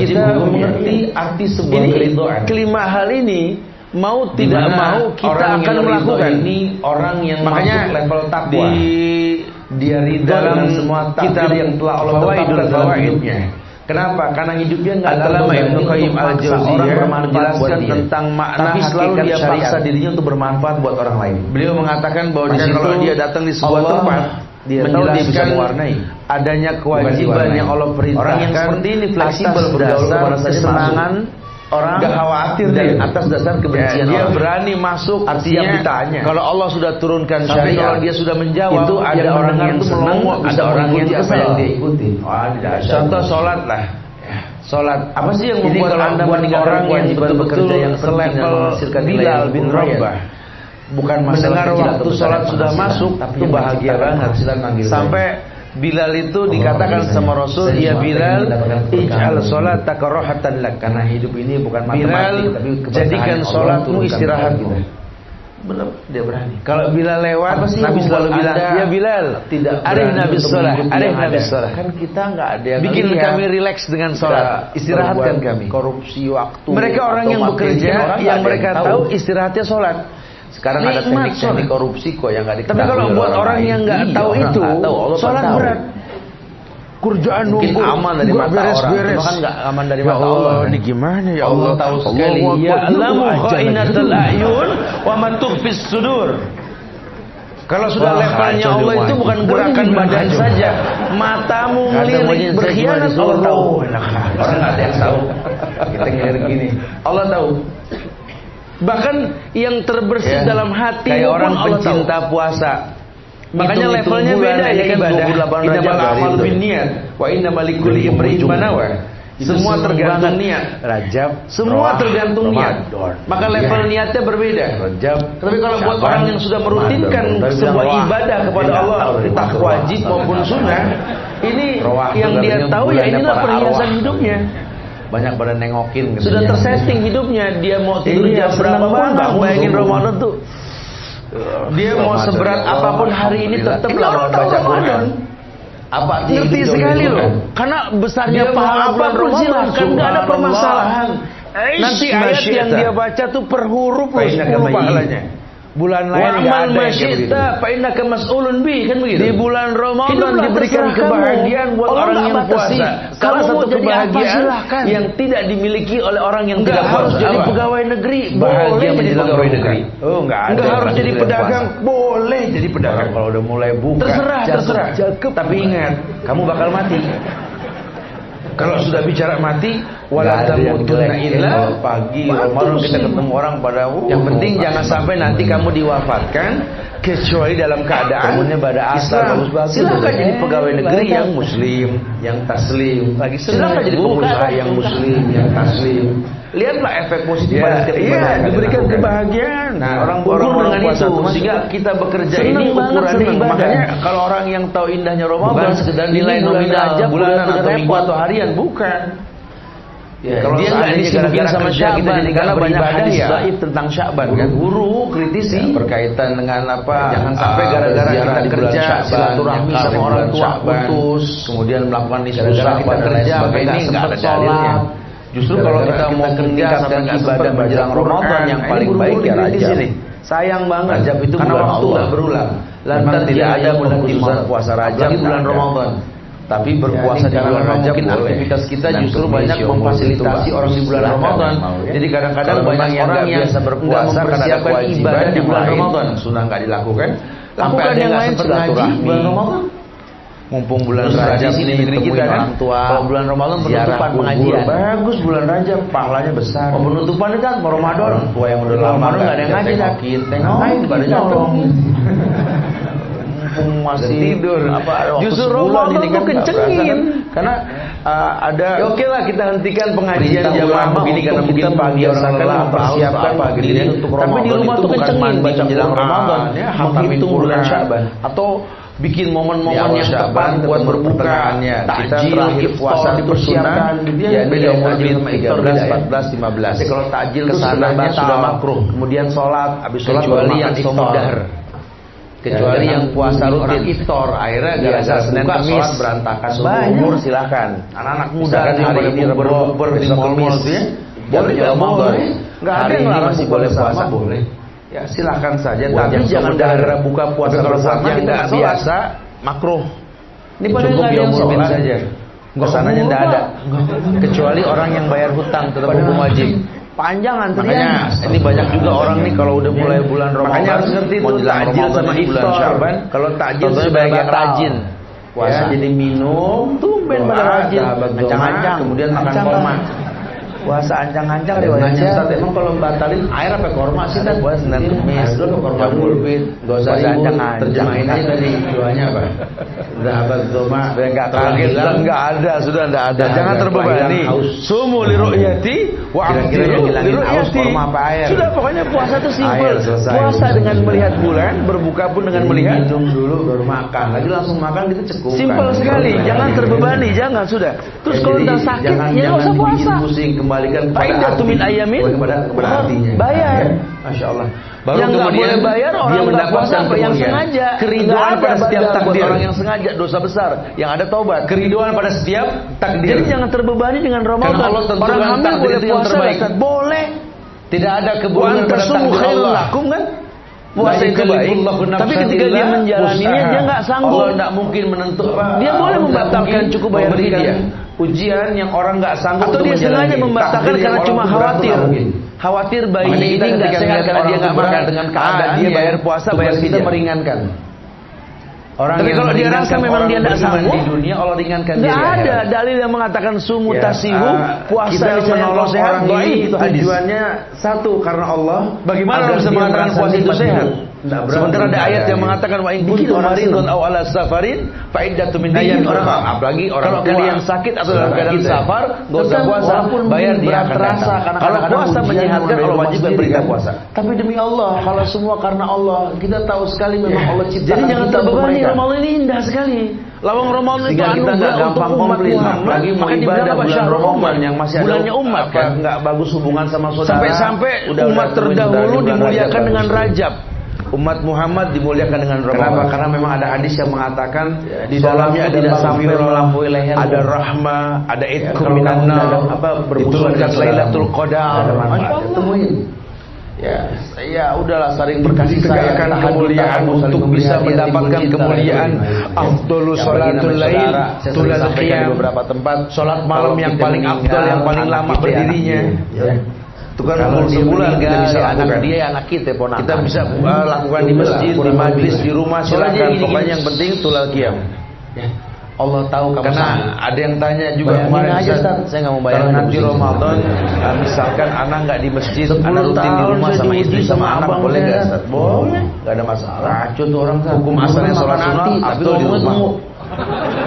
kita mengerti arti sebuah keridhaan. Kelima hal ini mau tidak mau kita akan melakukan. Ini orang yang makanya level takwa. Dia ridha dengan semua takdir yang telah Allah tetapkan dalam hidupnya. Kenapa? Karena hidupnya nggak Al-Alama Ibnu Qayyim Al-Jauziyah menjelaskan tentang makna tapi selalu dia paksa dirinya untuk bermanfaat buat orang lain. Beliau mengatakan bahwa di situ kalau dia datang di sebuah tempat, dia tahu dia bisa mewarnai adanya kewajiban yang Allah perintahkan. Orang yang seperti ini fleksibel bergaul kepada kesenangan orang gak khawatir dan atas dasar kebencian dia berani masuk. Artinya ditanya. Kalau Allah sudah turunkan syariat, kalau dia sudah menjawab, itu ada orang yang senang, ada orang yang kesal. Dia ikuti. Contoh sholat lah. Sholat apa sih yang membuat Anda meninggalkan orang yang betul-betul yang selevel Bilal bin Rabah? Bukan mendengar waktu sholat sudah masuk, itu bahagia banget. Sampai Bilal itu dikatakan sama Rasul, ya Bilal, ij'al sholataka rohatan lak. Karena hidup ini bukan matematik, tapi jadikan sholatmu istirahat gitu. Benar, dia berani. Kalau Bilal lewat, Nabi selalu bilang, ya Bilal, tidak arif Nabi sholat, arif Nabi sholat. Kan kita nggak ada yang bikin kami rileks dengan sholat, istirahatkan kami. Korupsi waktu. Mereka orang yang bekerja, yang mereka tahu istirahatnya sholat. Sekarang ada teknik korupsi kok yang nggak diketahui. Tapi kalau buat orang yang nggak tahu itu, sholat berat. Kerjaan mungkin aman dari mata orang, kan nggak aman dari mata Allah. Ini gimana ya Allah tahu sekali. Ya lamu khainatul ayun wa ma tukhfis sudur. Kalau sudah levelnya Allah itu bukan gerakan badan saja, matamu ngelirik berkhianat Allah tahu. Orang nggak ada yang tahu. Kita ngelirik gini, Allah tahu. Bahkan yang terbersih dalam hati kayak orang Allah pencinta tahu. Puasa. Makanya levelnya beda ya ibadah. Innamal a'malu binniyat wa innamal likulli imrin ma nawa. Semua tergantung niat. Rajab, semua tergantung niat. Maka level niatnya berbeda. Rajab. Tapi kalau buat orang yang sudah merutinkan sebuah ibadah kepada Allah, entah wajib maupun sunnah, ini yang dia tahu ya inilah perhiasan hidupnya. Banyak pada nengokin gitu. Sudah tersetting hidupnya, dia mau tidur jam berapa pun bayangin Ramadan tuh. Dia mau seberat apapun hari ini tetaplah baca Quran. Apa ngerti sekali loh. Karena besarnya pahala apapun silakan, enggak ada permasalahan. Nanti ayat yang dia baca tuh per huruf 10 pahalanya. Bulan lain enggak ada yang begitu. Fa innaka mas'ulun bi, kan begitu. Di bulan Ramadan diberikan kebahagiaan buat orang yang puasa. Salah satu kebahagiaan yang tidak dimiliki oleh orang yang tidak harus puasa. jadi pegawai negeri. Bahagia menjadi pegawai negeri. Oh, enggak ada. Enggak harus jadi pedagang, boleh jadi pedagang. Kalau udah mulai buka. Terserah. Tapi ingat, kamu bakal mati. Kalau sudah bicara mati, wala tamutunna illa pagi Ramadan kita ketemu orang pada yang penting jangan sampai nanti kamu diwafatkan kecuali dalam keadaan pada asal bagus-bagus. Silakan jadi pegawai negeri yang muslim, yang taslim. Silakan jadi pengusaha yang muslim, yang taslim. Lihatlah efek positif pada setiap ibadah. Diberikan kebahagiaan. Nah, orang dengan itu sehingga kita bekerja ini ukurannya ibadah. Makanya kalau orang yang tahu indahnya Ramadan sekedar nilai nominal bulanan atau minggu atau harian, bukan. Ya, kalau dia nggak disibukkan sama Sya'ban, karena banyak hadis dhaif tentang Sya'ban kan. Guru kritisi berkaitan dengan apa? Jangan sampai gara-gara kita kerja silaturahmi sama orang tua putus, kemudian melakukan nisbah kita kerja ini nggak ada dalilnya. Justru kalau kita mau meningkatkan ibadah menjelang Ramadan yang paling baik ya Rajab. Sayang banget Rajab itu karena bulan waktu Allah. nggak berulang. Lantas tidak ada khususan puasa Rajab di bulan Ramadan. Tapi berpuasa di bulan Rajab mungkin aktivitas kita justru banyak memfasilitasi orang di bulan Ramadan. Jadi kadang-kadang banyak orang yang biasa berpuasa karena ada kewajiban di bulan Ramadan sudah nggak dilakukan. Lakukan yang lain ngaji bulan Ramadan. Mumpung bulan Rajab ini negeri kita kan, kalau bulan Ramadan penutupan pengajian. Bagus bulan Rajab, pahalanya besar. Penutupan itu kan Ramadan. Orang tua yang udah lama nggak ada yang ngaji sakit, ngapain pada nyolong. Mumpung masih tidur. Justru Ramadan itu kencengin. Karena ada. Ya oke lah kita hentikan pengajian jamaah begini karena mungkin pagi orang lelah mempersiapkan pagi ini untuk Ramadan. Tapi di rumah tuh kencengin baca menjelang Ramadan, menghitung bulan Sya'ban atau bikin momen-momen yang tepat buat berbuka, kita terakhir puasa dipersiapkan, ya beda umur 13, 14, 15. Kalau takjil kesananya sudah makruh, kemudian sholat, habis sholat kecuali yang iftar, kecuali yang puasa rutin iftar, akhirnya biasa Senin Kamis berantakan umur silakan. Anak-anak muda hari ini ber di mall-mall itu ya, boleh Ramadan, nggak ada yang masih boleh puasa, boleh. Ya silahkan saja, tapi jangan gara-gara buka puasa bersama kita nggak biasa makruh. Ini cukup diomongin saja. Kesananya tidak ada, kecuali orang yang bayar hutang tetap hukum wajib. Panjang antrian. Ini banyak juga orang nih kalau udah mulai bulan Ramadan. Makanya harus ngerti itu takjil sama iftar. Kalau takjil sebagai rajin. Puasa jadi minum, tumben pada rajin. Ancang-ancang, kemudian makan korma. Puasa ancang-ancang riwayatnya. Ustaz, emang kalau batalin air apa korma sih kan? Puasa Senin Kamis, korma dulu. Enggak usah ancang-ancang. Terjemahin aja tadi doanya apa? Udah abad doma. Enggak kaget, enggak ada, sudah enggak ada. Jangan terbebani. Sumu li ru'yati wa kira-kira ngilangin haus korma apa air? Sudah pokoknya puasa itu simpel. Puasa dengan melihat bulan, berbuka pun dengan melihat. Minum dulu baru makan. Lagi langsung makan kita cekukan. Simpel sekali, jangan terbebani, jangan sudah. Terus kalau udah sakit ya enggak usah puasa. Kembalikan kepada ayamin kepada artinya. Bayar. Masya Allah. Baru yang nggak boleh bayar orang dia mendapatkan yang sengaja. Keriduan pada setiap takdir. Orang yang sengaja dosa besar. Yang ada taubat. Keriduan pada setiap takdir. Jadi jangan terbebani dengan Ramadan. Karena Allah tentukan orang hamil boleh puasa yang boleh. Tidak ada keburukan pada takdir Allah. Kan? Puasa itu baik, tapi ketika dia menjalaninya dia nggak sanggup. Allah nggak mungkin menentukan. Dia boleh membatalkan cukup bayar dia. Ujian yang orang nggak sanggup. Atau dia sengaja membatalkan karena cuma khawatir bayi ini nggak sehat karena dia nggak makan dengan keadaan dia bayar puasa bayar kita meringankan. Tapi kalau dia rasa memang dia tidak sanggup di dunia, Allah ringankan dia. Tidak ada dalil yang mengatakan sumu tasihu puasa kita menolong sehat. Itu tujuannya satu karena Allah. Bagaimana bisa mengatakan puasa itu sehat? Sementara ada ayat yang mengatakan wa in kuntum maridun aw ala safarin fa iddatun min ayyamin ukhra. Apalagi orang kalian sakit atau dalam keadaan safar, enggak usah puasa, bayar dia akan rasa kalau puasa menyehatkan Allah wajib berita puasa. Tapi demi Allah, kalau semua karena Allah, kita tahu sekali memang Allah ciptakan. Jadi jangan terbebani, Ramadan ini indah sekali. Lawang Ramadan itu kita nggak gampang komplain, lagi mau ibadah bulan Ramadan yang masih ada bulannya umat kan nggak bagus hubungan sama saudara. Sampai umat terdahulu dimuliakan dengan Rajab. Umat Muhammad dimuliakan dengan Ramadan. Kenapa? Karena memang ada hadis yang mengatakan di dalamnya tidak sampai melampaui leher. Ada rahmah, ada itqu minan nar, berbulan Lailatul Qadar. Temuin. Ya udahlah, saling berkasih sayang, kemuliaan untuk bisa mendapatkan kemuliaan afdhalus sholatul lail tulal qiyam, beberapa tempat salat malam yang paling afdal, yang paling lama berdirinya. Itu kan kalau sebulan kita bisa lakukan. Dia anak kita, ponakan. Kita bisa lakukan di masjid, di majlis, di rumah, silakan. Pokoknya yang penting tulal qiyam. Allah tahu kamu karena ada yang tanya juga kemarin aja, saya nggak mau bayar nanti Ramadan. Misalkan anak nggak di masjid, anak rutin di rumah sama istri sama anak, boleh nggak Ustaz? Boleh, nggak ada masalah. Contoh orang hukum asalnya sholat sunat, tapi di rumah.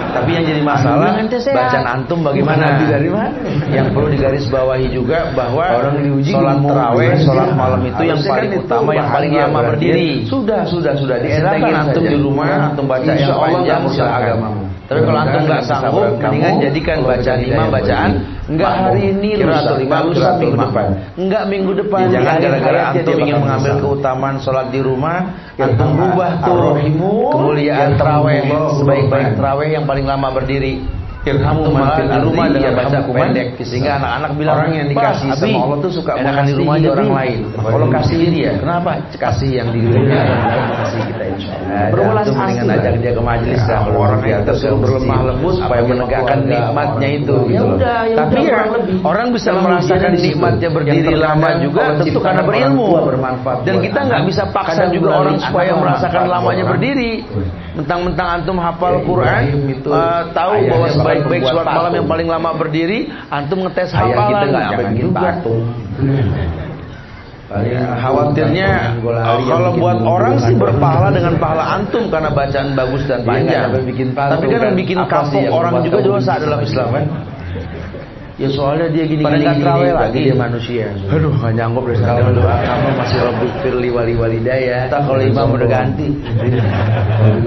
Tapi yang jadi masalah bacaan antum bagaimana? Dari mana? Yang perlu digarisbawahi juga bahwa orang diuji sholat tarawih, sholat malam itu yang paling utama, yang paling lama berdiri. Sudah. Dientengin antum di rumah, antum baca yang panjang usaha agamamu. Tapi kalau antum nggak sanggup, mendingan jadikan bacaan imam bacaan enggak hari ini, lusa minggu depan, enggak minggu depan. Jangan gara-gara antum ingin mengambil keutamaan sholat di rumah, antum rubah tuh kemuliaan tarawih, sebaik-baik tarawih yang paling lama berdiri. Antum malah di rumah dengan baca pendek, sehingga anak-anak bilang orang yang dikasih sama Allah tuh suka makan di rumah aja orang lain. Kalau kasih dia, kenapa? Kasih yang di dunia, kasih kita insyaallah. Berwelas dengan ajak dia ke majelis, orang yang tersuruh berlemah lembut supaya menegakkan nikmatnya itu. Tapi ya orang bisa merasakan nikmatnya berdiri lama juga tentu karena berilmu. Dan kita nggak bisa paksa juga orang supaya merasakan lamanya berdiri. Mentang-mentang antum hafal Quran, tahu bahwa sebaik-baik sholat malam yang paling lama berdiri, antum ngetes hafalan. Kita nggak bikin patung. Khawatirnya kalau buat orang sih berpahala dengan pahala antum karena bacaan bagus dan panjang. Tapi kan yang bikin kapok orang juga dosa dalam Islam kan. Ya soalnya dia gini-gini lagi dia manusia. Aduh, nggak nyanggup deh kalau doa kamu masih Rabbi firli wali walidayah. Tak kalau imam udah ganti.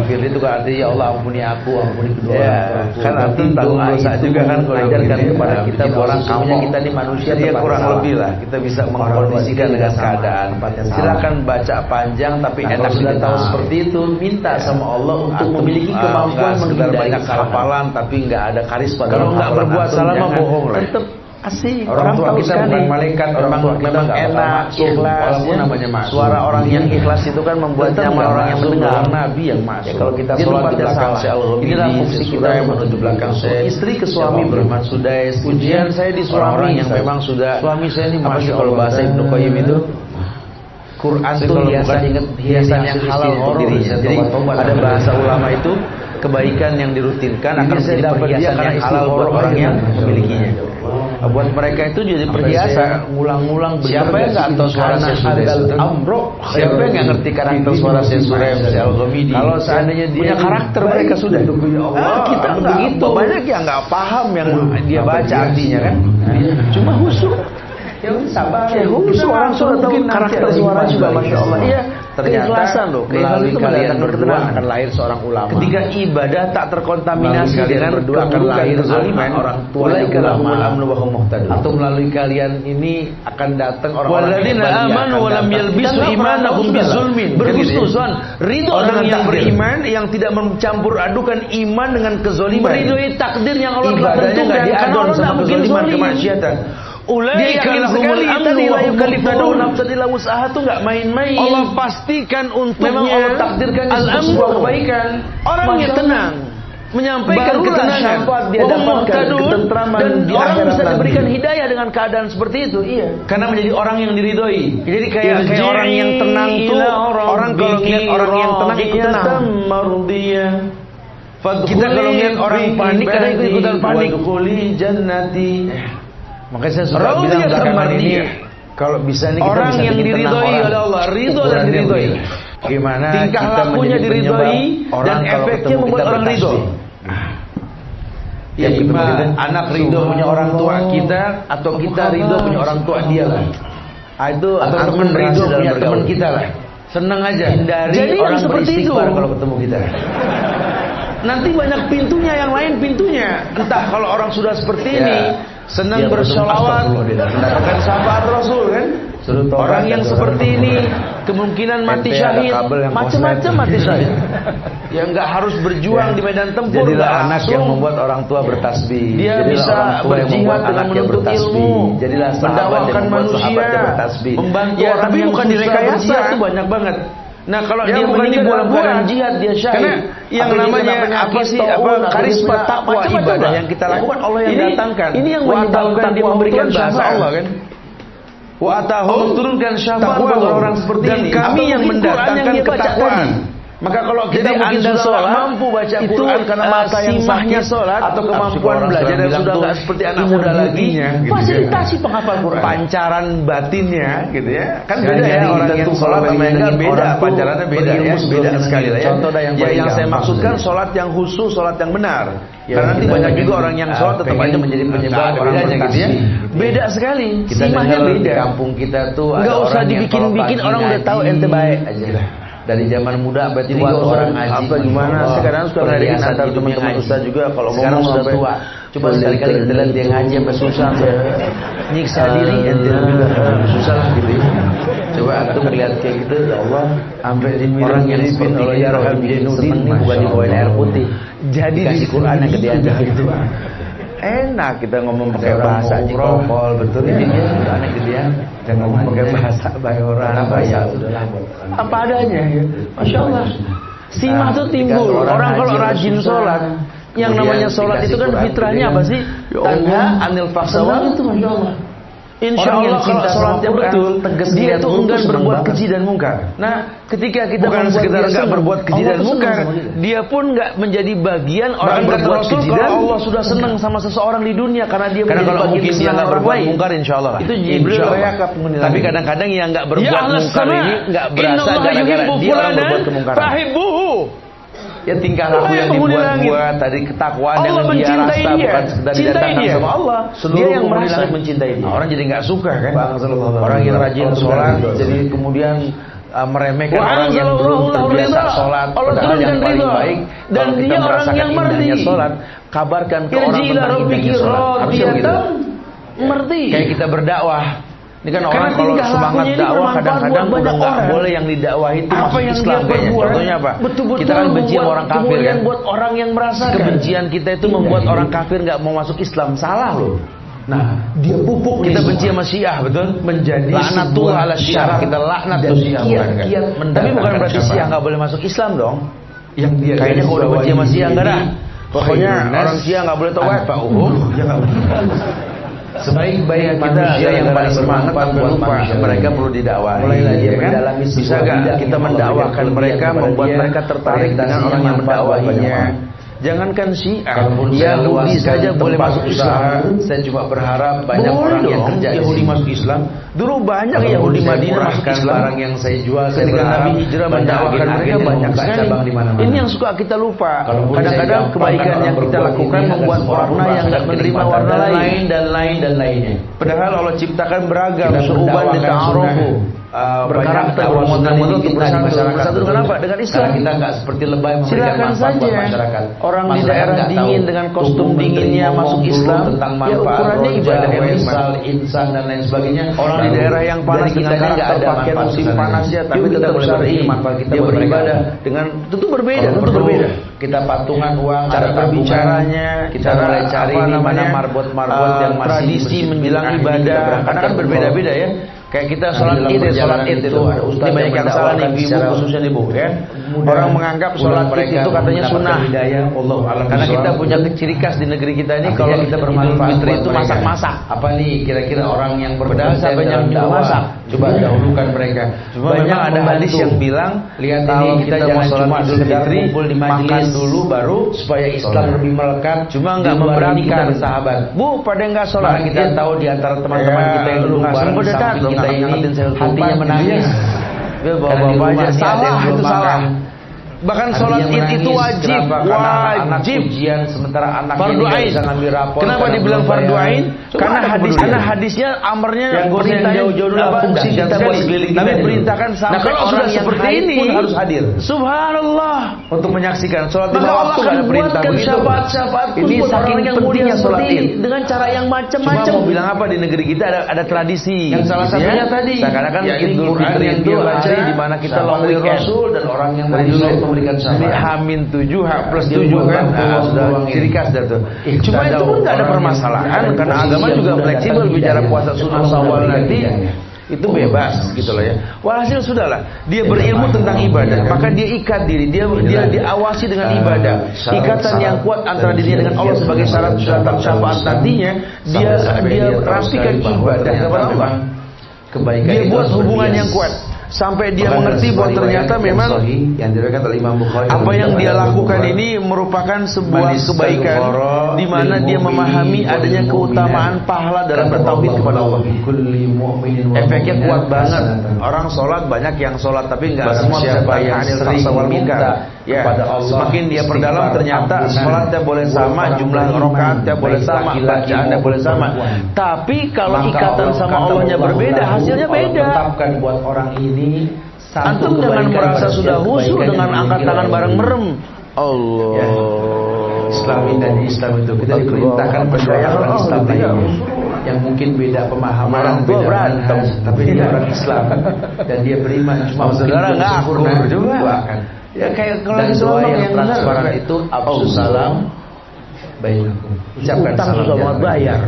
Firli itu kan artinya ya Allah ampuni aku, ampuni kedua orang tua. Kan arti tanggung dosa juga kan kalau ajarkan kepada kita orang kamu kita ini manusia dia kurang lebih lah. Kita bisa mengkondisikan dengan keadaan. Silakan baca panjang tapi enak sudah tahu seperti itu. Minta sama Allah untuk memiliki kemampuan menghindari hafalan tapi nggak ada karisma. Kalau nggak berbuat salah mah bohong lah. Tetap asik. Orang tua kita bukan malaikat, orang tua kita enak, ikhlas. Walaupun namanya masuk. Suara orang yang ikhlas itu kan membuat nyaman orang yang mendengar. Nabi yang masuk. Kalau kita sholat di belakang inilah fungsi kita yang menuju belakang istri ke suami berman sudais. Ujian saya di suami yang memang sudah suami saya ini masya Allah bahasa Ibnu Qayyim itu. Quran itu hiasan yang halal untuk dirinya. Jadi ada bahasa ulama itu kebaikan yang dirutinkan akan menjadi perhiasan yang halal buat orang yang memilikinya. Buat mereka itu jadi perhiasan. Ngulang-ngulang. Siapa yang nggak tahu suara Syekh Amro? Siapa yang nggak ngerti karakter suara Syekh Al-Ghamidi? Kalau seandainya dia punya karakter mereka sudah. Kita nggak begitu. Banyak yang nggak paham yang dia baca artinya kan. Cuma khusyuk. Ya sabar. Orang sudah tahu karakter suara juga, masya Allah. Iya. Ternyata melalui kalian berdua akan lahir seorang ulama. Ketika ibadah tak terkontaminasi dengan berdua akan lahir zaliman orang tua yang ulama. Atau melalui kalian ini akan datang orang-orang yang amanu wa lam yalbisu imanahum bizulmin. Berhusnuzan, ridho dengan yang beriman yang tidak mencampur adukan iman dengan kezaliman. Meridhoi takdir yang Allah telah tentukan karena Allah tidak mungkin kemaksiatan. Dia sekali tadi layu kalifadu nafsan illa usaha tuh nggak main-main. Allah pastikan untuknya. Memang Allah takdirkan sebuah kebaikan. Orangnya tenang, menyampaikan ketenangan, dia dapatkan ketentraman dan orang bisa diberikan hidayah dengan keadaan seperti itu. Iya. Karena menjadi orang yang diridhoi. Jadi kayak orang yang tenang tuh orang kalau lihat orang yang tenang ikut tenang. Kita kalau lihat orang panik kadang ikut-ikutan panik. Jannati. Makanya saya sudah bilang belakangan ini kalau bisa nih kita orang bisa yang diridhoi oleh Allah, ridho dan diridhoi. Gimana tingkah lakunya diridhoi dan efeknya membuat orang ridho. Ya gimana anak ridho punya orang tua kita atau kita ridho punya orang tua dia lah. Itu atau teman ridho punya teman kita lah. Senang aja. Jadi orang seperti itu kalau ketemu kita. Nanti banyak pintunya, yang lain pintunya. Entah kalau orang sudah seperti ini, senang bersholawat, mendapatkan syafaat Rasul kan. Orang yang seperti ini kemungkinan mati syahid, macam-macam mati syahid. Ya nggak harus berjuang di medan tempur. Jadilah anak yang membuat orang tua bertasbih. Dia bisa berjihad dengan menuntut ilmu. Jadilah mendakwahkan manusia, membantu orang tapi yang bukan direkayasa. Itu banyak banget. Nah kalau dia meninggal dalam keadaan jihad dia syahid. Karena yang namanya apa sih karisma takwa ibadah yang kita lakukan Allah yang datangkan. Ini yang menyebabkan dia memberikan bahasa Allah kan. Wa atahum turunkan syafaat orang seperti ini. Dan kami yang mendatangkan ketakwaan. Maka kalau kita mungkin sholat mampu baca Quran karena mata yang sakit atau kemampuan belajar yang sudah nggak seperti anak muda lagi, fasilitasi penghafal Quran, pancaran batinnya, gitu ya. Kan beda ya orang yang sholat sama yang enggak beda, pancarannya beda ya, beda sekali lah ya. Contoh yang saya maksudkan sholat yang khusyuk, sholat yang benar. Karena nanti banyak juga orang yang sholat tetap aja menjadi penyebab bedanya gitu ya. Beda sekali, simahnya beda. Kampung kita tuh nggak usah dibikin-bikin, orang udah tahu ente baik aja. Dari zaman muda sampai tua orang ngaji apa gimana sekarang suka ngadain antar teman-teman ustaz juga kalau ngomong sudah tua. Coba sekali-kali kita lihat dia ngaji sampai susah nyiksa diri ente susah lah gitu. Coba antum lihat kayak gitu ya Allah sampai orang yang seperti dia Rahim Jainuddin bukan dibawain air putih. Jadi di Quran yang gedean gitu. Enak kita ngomong pakai bahasa cikokol betul ya. Aneh gedean dan ngomong pakai bahasa bayoran bahasa apa adanya ya. Masya Allah. Simah itu timbul. Orang kalau rajin sholat, yang namanya sholat itu kan fitrahnya apa sih? Tanha anil fahsyawan itu Masya Allah. Insya Allah kalau sholatnya betul, dia itu enggan berbuat keji dan mungkar. Nah, ketika kita bukan sekedar enggak berbuat keji dan mungkar, dia pun enggak menjadi bagian orang berbuat keji dan Allah sudah senang sama seseorang di dunia karena dia menjadi bagian dia enggak berbuat mungkar insya Allah. Itu Jibril bayakap menilai. Tapi kadang-kadang yang enggak berbuat mungkar ini enggak berasa gara-gara dia orang berbuat kemungkaran. Fahibuhu. Ya tingkah laku yang dibuat-buat tadi ketakwaan yang dia rasa bukan sekedar didatangkan sama Allah. Dia yang merasa mencintai dia. Orang jadi nggak suka kan? Orang yang rajin sholat jadi kemudian meremehkan orang yang belum terbiasa sholat. Padahal yang paling baik dan dia orang yang indahnya sholat. Kabarkan ke orang tentang indahnya sholat. Harusnya begitu. Kayak kita berdakwah. Ini kan orang kalau semangat dakwah kadang-kadang udah nggak boleh yang didakwahi itu masuk Islam kayaknya. Contohnya apa? Kita kan benci sama orang kafir kan. Buat orang yang merasa kebencian kita itu membuat orang kafir nggak mau masuk Islam. Salah loh. Nah, dia pupuk kita benci sama Syiah betul? Menjadi laknatullah ala Syiah. Kita laknat tuh Syiah bukan. Tapi bukan berarti Syiah nggak boleh masuk Islam dong. Yang dia kayaknya kalau udah benci sama Syiah enggak dah. Pokoknya orang Syiah nggak boleh taubat Pak sebaik-baik manusia yang paling semangat tanpa lupa mereka perlu didakwahi. Mulailah dia kan? Bisa gak kita mendakwakan mereka, membuat mereka tertarik dengan orang yang mendakwahinya. Jangankan Syiah, Yahudi saja boleh masuk Islam. Saya cuma berharap banyak orang yang kerja Yahudi masuk Islam. Dulu banyak Yahudi Madinah masuk Islam. Barang yang saya jual, saya berharap Nabi hijrah mendakwakan mereka banyak sekali. Ini yang suka kita lupa. Kadang-kadang kebaikan yang kita lakukan membuat warna yang tidak menerima warna lain dan lainnya. Padahal Allah ciptakan beragam, seuban dita'arufu. Berkarakter bermodel-model untuk bersatu kenapa? Dengan Islam. Karena kita nggak seperti lebay memberikan manfaat buat masyarakat. Orang di daerah dingin dengan kostum dinginnya masuk Islam tentang manfaat ukurannya ibadah misal insan dan lain sebagainya. Orang di daerah yang panas dengan karakter pakaian musim panasnya tapi tetap syar'i manfaat kita beribadah dengan tentu berbeda. Kita patungan uang, cara berbicaranya, kita mulai cari di mana marbot-marbot yang masih tradisi menjelang ibadah. Karena kan berbeda-beda ya. Kayak kita sholat id itu ini banyak yang salah nih ibu khususnya ibu ya. Orang menganggap sholat id itu katanya sunnah. Karena kita punya ciri khas di negeri kita ini kalau kita bermanfaat itu masak-masak. Apa nih kira-kira orang yang berbeda siapa yang masak? Coba dahulukan mereka. Banyak ada hadis yang bilang lihat ini kita jangan cuma Idul Fitri makan dulu baru supaya Islam lebih melekat. Cuma nggak memberanikan sahabat. Bu pada nggak sholat kita tahu di antara teman-teman kita yang dulu nggak sempat kita ini hatinya menangis. Bapak aja salah itu salah. Bahkan sholat id itu wajib. Anak ujian sementara anaknya fardu ain. bisa ngambil rapor. Kenapa dibilang fardu ain? Karena hadisnya amarnya perintah jauh-jauh fungsi kita buat sekeliling kita. Nabi perintahkan sampai orang seperti ini harus hadir. Subhanallah. Untuk menyaksikan sholat lima waktu ada perintah begitu. Syafaat ini saking pentingnya sholat id dengan cara yang macam-macam. Cuma mau bilang apa, di negeri kita ada tradisi. Yang salah satunya tadi. Seakan-akan Idul Fitri yang dia baca di mana kita long weekend. Rasul dan orang yang dari dulu memberikan syafaat. Hamin 7 H+7 kan. Sudah ciri khas dah tuh. Cuma itu pun enggak ada permasalahan karena agama juga fleksibel bicara puasa sunnah Syawal nanti. Itu bebas gitu loh ya. Walhasil sudahlah, dia berilmu tentang ibadah, maka dia ikat diri, dia diawasi dengan ibadah. Ikatan yang kuat antara dirinya dengan Allah sebagai syarat syafaat nantinya, dia rapikan ibadah kepada Allah. Dia buat hubungan yang kuat sampai dia mengerti bahwa ternyata memang yang diriwayatkan oleh Imam Bukhari, apa yang dia lakukan ini merupakan sebuah kebaikan di mana dia memahami adanya keutamaan pahala dalam bertauhid kepada Allah. Efeknya kuat banget. Orang sholat banyak yang sholat tapi nggak semua siapa yang sering minta kepada Allah. Semakin dia perdalam ternyata sholatnya boleh sama, jumlah rakaatnya boleh sama, bacaannya boleh sama. Tapi kalau ikatan sama Allahnya berbeda, hasilnya beda. Tetapkan buat orang ini. Antum jangan merasa sudah husu dengan angkat tangan bareng merem. Allah. Ya. Islam itu kita diperintahkan percaya orang Islam lainnya yang mungkin beda pemahaman, beda berantem, tapi dia orang Islam dan dia beriman. Cuma saudara ngaku juga kan. Ya kayak kalau dan doa yang transparan itu absus salam bainakum. Ucapkan salam sama bayar.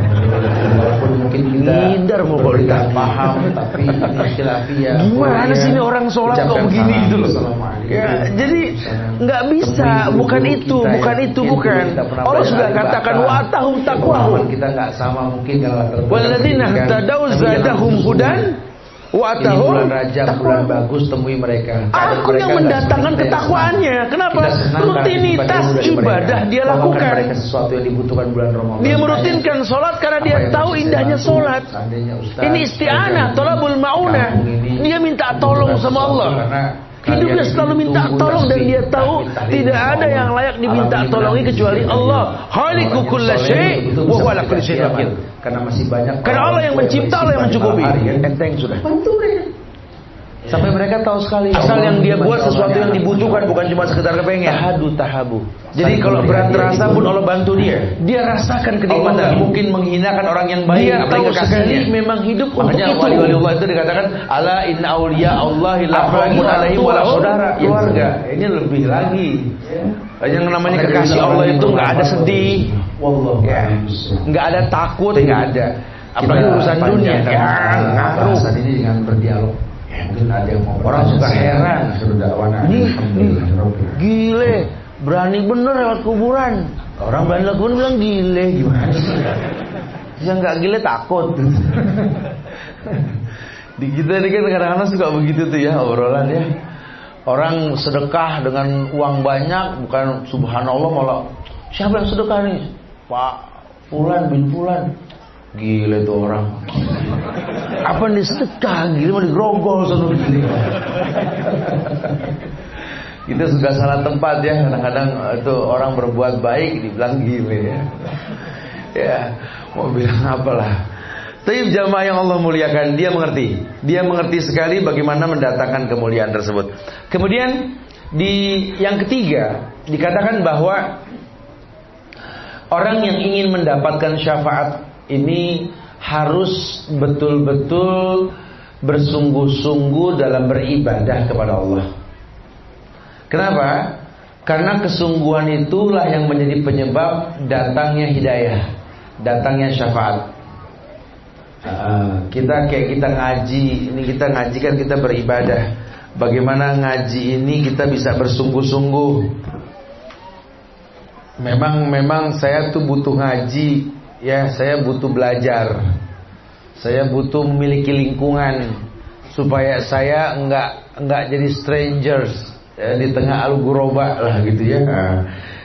Walaupun mungkin kita hindar mau tidak paham, tapi ini khilafiyah. Gimana sih ini orang sholat kok begini gitu loh? Ya, jadi nggak bisa, bukan itu. Allah sudah katakan wa atahum taqwahum. Kita nggak sama mungkin kalau walladzina tadau zadahum hudan wa atahum bulan Rajab, bulan bagus, temui mereka. Aku yang mendatangkan ketakwaannya. Kenapa? Rutinitas ibadah dia lakukan. Sesuatu yang dibutuhkan bulan Ramadan. Dia merutinkan sholat karena dia tahu indahnya sholat. Ini isti'anah, tolabul ma'unah. Dia minta tolong sama Allah. Hidupnya selalu minta tolong dan dia tahu tidak ada yang layak diminta tolongi kecuali Allah. Khaliqu kulla syai' wa huwa ala kulli syai'in wakil. Karena masih banyak. Karena Allah yang mencipta, Allah yang mencukupi. Enteng sudah. Bantu mereka. Sampai mereka tahu sekali. Asal yang dia buat sesuatu yang dibutuhkan, bukan cuma sekedar kepengen. Tahabu. Jadi kalau berat terasa pun Allah bantu dia. Dia rasakan kenikmatan. Mungkin menghinakan orang yang baik. Dia tahu sekali memang hidup untuk itu. Wali Allah itu dikatakan ala inna auliya Allahi la khaufun alaihim wala saudara keluarga. Ini lebih lagi. Yang namanya kekasih Allah itu nggak ada sedih, nggak ada takut, nggak ada. Apalagi urusan dunia, ngaruh. Saat ini dengan berdialog. Mungkin ada yang mau orang suka heran. Nih, gile, berani bener lewat kuburan. Orang berani lewat kuburan bilang gile, gimana sih? Yang nggak gile takut. Di kita ini kan kadang-kadang suka begitu tuh ya obrolan ya. Orang sedekah dengan uang banyak, bukan subhanallah malah siapa yang sedekah nih? Pak Fulan bin Fulan. Gila tuh orang. Apa yang disedekah? Gila mau digrogol sono gini. Kita suka salah tempat ya. Kadang-kadang itu orang berbuat baik dibilang gile ya. Ya, mau bilang apalah. Tapi jamaah yang Allah muliakan, dia mengerti. Dia mengerti sekali bagaimana mendatangkan kemuliaan tersebut. Kemudian di yang ketiga dikatakan bahwa orang yang ingin mendapatkan syafaat ini harus betul-betul bersungguh-sungguh dalam beribadah kepada Allah. Kenapa? Karena kesungguhan itulah yang menjadi penyebab datangnya hidayah, datangnya syafaat. Kita ngaji, ini kita ngaji kan kita beribadah. Bagaimana ngaji ini kita bisa bersungguh-sungguh. Memang saya tuh butuh ngaji. Ya, saya butuh belajar. Saya butuh memiliki lingkungan supaya saya enggak jadi strangers ya, di tengah al-ghuraba lah gitu ya.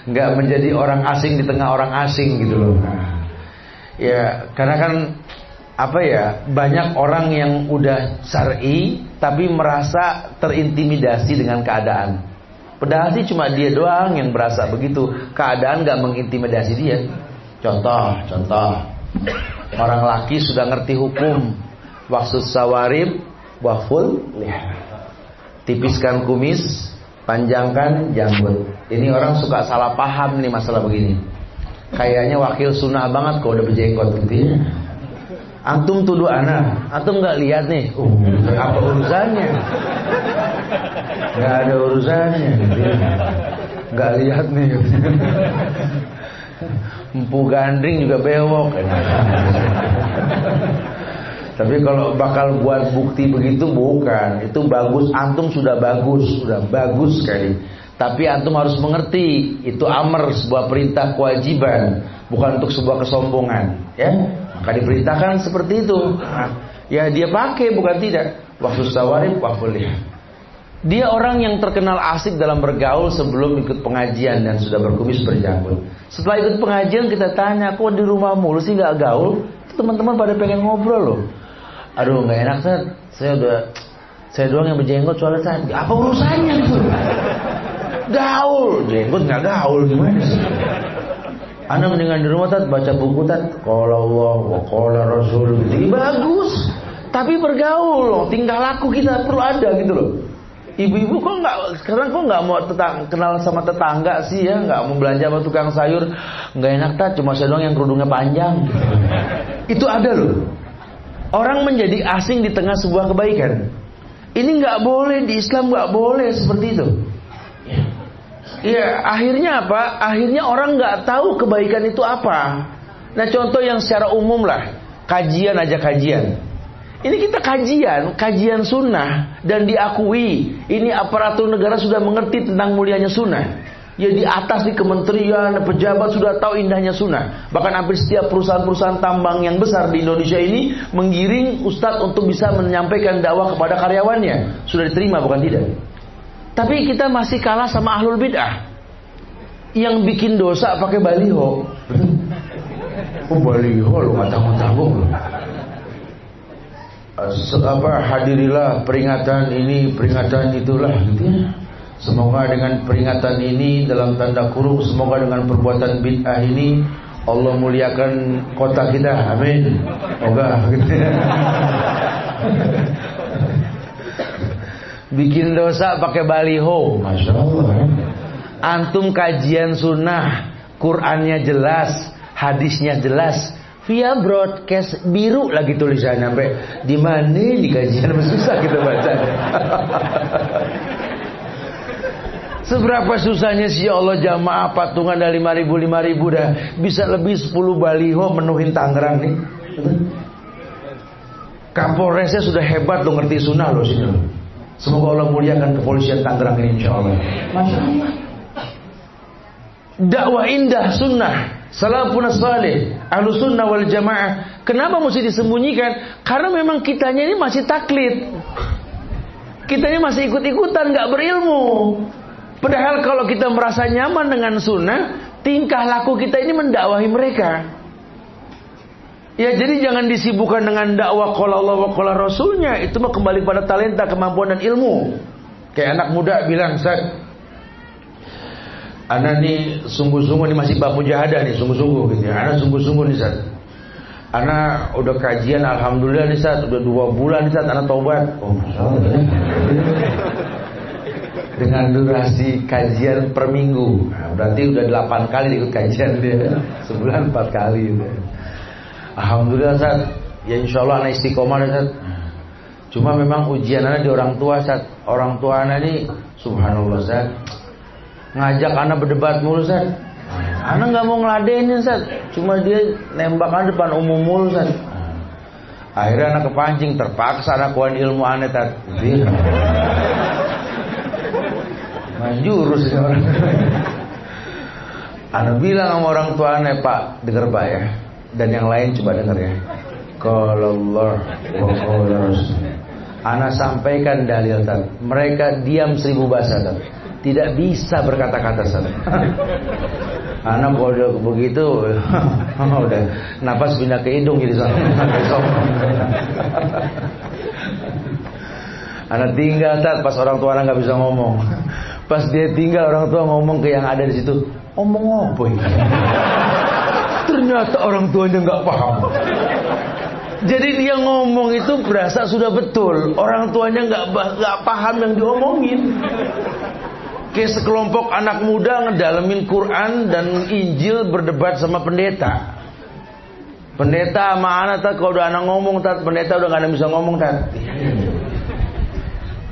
Enggak menjadi orang asing di tengah orang asing gitu loh. Ya, karena kan apa ya, banyak orang yang udah syar'i tapi merasa terintimidasi dengan keadaan. Padahal sih cuma dia doang yang berasa begitu. Keadaan gak mengintimidasi dia. Contoh, orang laki sudah ngerti hukum. Waqsus sawarib waful liha. Tipiskan kumis, panjangkan janggut. Ini orang suka salah paham nih masalah begini. Kayaknya wakil sunnah banget kalau udah berjenggot gitu ya. Antum tuduh ana, antum nggak lihat nih, apa urusannya? Nggak ada urusannya, gitu ya. Nggak lihat nih. Empu gandring juga bewok. Tapi kalau bakal buat bukti begitu bukan, itu bagus. Antum sudah bagus sekali. Tapi antum harus mengerti, itu amr, sebuah perintah kewajiban, bukan untuk sebuah kesombongan, ya. Maka diperintahkan seperti itu. Ya dia pakai, bukan tidak. Waqtus sawarib waful liha. Dia orang yang terkenal asik dalam bergaul sebelum ikut pengajian dan sudah berkumis berjanggut. Setelah ikut pengajian kita tanya, kok di rumah mulu sih nggak gaul? Teman-teman pada pengen ngobrol loh. Aduh nggak enak saya doang yang berjenggot soalnya saya. Apa urusannya itu? Gaul, jenggot nggak gaul gimana sih? Anda mendingan di rumah baca buku qala Allah wa qala Rasul. Jadi bagus. Tapi bergaul loh, tingkah laku kita perlu ada gitu loh. Ibu-ibu sekarang nggak mau kenal sama tetangga sih ya, nggak mau belanja sama tukang sayur, nggak enak cuma saya doang yang kerudungnya panjang. Itu ada loh. Orang menjadi asing di tengah sebuah kebaikan. Ini nggak boleh, di Islam nggak boleh seperti itu. Ya, akhirnya apa? Akhirnya orang nggak tahu kebaikan itu apa. Nah, contoh yang secara umum lah, kajian. Ini kita kajian sunnah dan diakui. Ini aparatur negara sudah mengerti tentang mulianya sunnah. Ya di atas di kementerian, pejabat sudah tahu indahnya sunnah. Bahkan hampir setiap perusahaan-perusahaan tambang yang besar di Indonesia ini menggiring ustadz untuk bisa menyampaikan dakwah kepada karyawannya. Sudah diterima, bukan tidak. Tapi kita masih kalah sama ahlul bid'ah yang bikin dosa pakai baliho. Baliho lo nggak tanggung-tanggung lo. Hadirilah peringatan ini, peringatan itulah gitu ya. Semoga dengan peringatan ini dalam tanda kurung, semoga dengan perbuatan bid'ah ini Allah muliakan kota kita. Amin. Semoga gitu ya. Bikin dosa pakai baliho. Masya Allah ya. Antum kajian sunnah, Qurannya jelas, hadisnya jelas, via broadcast biru lagi tulisannya sampai di mana di kajian susah kita baca. Seberapa susahnya sih Allah jamaah patungan dari 5.000 dah bisa lebih 10 baliho menuhin Tangerang nih. Kapolresnya sudah hebat lo, ngerti sunnah lo sini lo. Semoga Allah muliakan kepolisian Tangerang ini insyaallah. Masya Allah. Dakwah indah sunnah, salafun salih, ahlu sunnah wal jamaah. Kenapa mesti disembunyikan? Karena memang kitanya ini masih taklid. Kitanya masih ikut-ikutan, gak berilmu. Padahal kalau kita merasa nyaman dengan sunnah, tingkah laku kita ini mendakwahi mereka. Ya jadi jangan disibukkan dengan dakwah qala Allah wa qala Rasulnya. Itu mah kembali pada talenta, kemampuan dan ilmu. Kayak anak muda bilang, Ustaz, ana nih sungguh-sungguh nih masih bab mujahadah nih, sungguh-sungguh gitu ya. Ana sungguh-sungguh nih Ustaz. Ana udah kajian alhamdulillah nih Ustaz, udah 2 bulan nih Ustaz ana taubat. Oh, masyaallah. Dengan durasi kajian per minggu. Nah, berarti udah 8 kali ikut kajian dia. Sebulan 4 kali gitu. Alhamdulillah Ustaz. Ya insyaallah ana istiqomah Ustaz. Cuma memang ujian ana di orang tua Ustaz. Orang tua ana ini subhanallah Ustaz, ngajak ana berdebat mulu Ustaz. Ana enggak mau ngeladenin Ustaz. Cuma dia nembak ana depan umum mulu Ustaz. Akhirnya ana kepancing, terpaksa ana kuan ilmu ana Ustaz. Manjurus orang. Ana bilang sama orang tua ana, Pak, dengar Pak ya. Dan yang lain coba dengar ya. Qala Allah wa qala Rasul. Ana sampaikan dalil Ustaz. Mereka diam 1000 bahasa Ustaz. Tidak bisa berkata-kata Ustaz. Ana kalau begitu udah napas pindah ke hidung jadi sombong. Ana tinggal Ustaz pas orang tua ana enggak bisa ngomong. Pas dia tinggal orang tua ngomong ke yang ada di situ, omong apa ini? Ternyata orang tuanya nggak paham. Jadi dia ngomong itu berasa sudah betul, orang tuanya nggak paham yang diomongin. Kayak sekelompok anak muda ngedalamin Quran dan Injil berdebat sama pendeta. Pendeta sama anak tak, kalau udah anak ngomong tak, pendeta udah nggak ada bisa ngomong tak.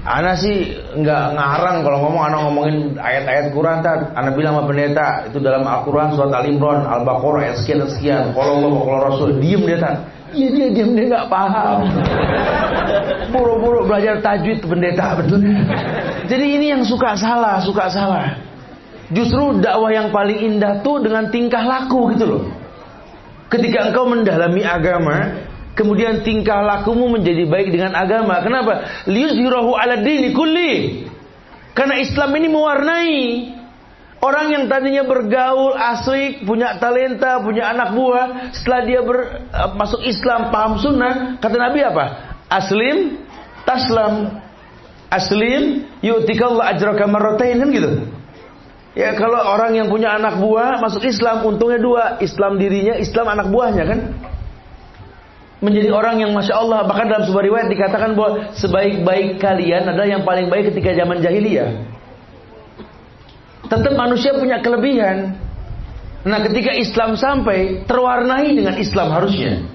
Anak sih nggak ngarang kalau ngomong, anak ngomongin ayat-ayat Quran tak. Anak bilang sama pendeta itu dalam Al-Quran surat Al-Imran, Al-Baqarah ayat sekian. Kalau Allah, kalau Rasul, diem dia tak. Iya dia diem, dia nggak paham. Buru-buru belajar tajwid pendeta betul. Jadi ini yang suka salah. Justru dakwah yang paling indah tuh dengan tingkah laku gitu loh. Ketika engkau mendalami agama, kemudian tingkah lakumu menjadi baik dengan agama. Kenapa? Liyuzhirahu 'ala dini kulli. Karena Islam ini mewarnai. Orang yang tadinya bergaul, asik, punya talenta, punya anak buah, setelah dia masuk Islam, paham sunnah, kata Nabi apa? Aslim, taslam. Aslim, yu'tikallahu ajraka marratain, kan gitu. Ya kalau orang yang punya anak buah masuk Islam, untungnya dua, Islam dirinya, Islam anak buahnya kan. Menjadi orang yang Masya Allah. Bahkan dalam sebuah riwayat dikatakan bahwa sebaik-baik kalian adalah yang paling baik ketika zaman jahiliyah. Tetap manusia punya kelebihan. Nah ketika Islam sampai, terwarnai dengan Islam harusnya.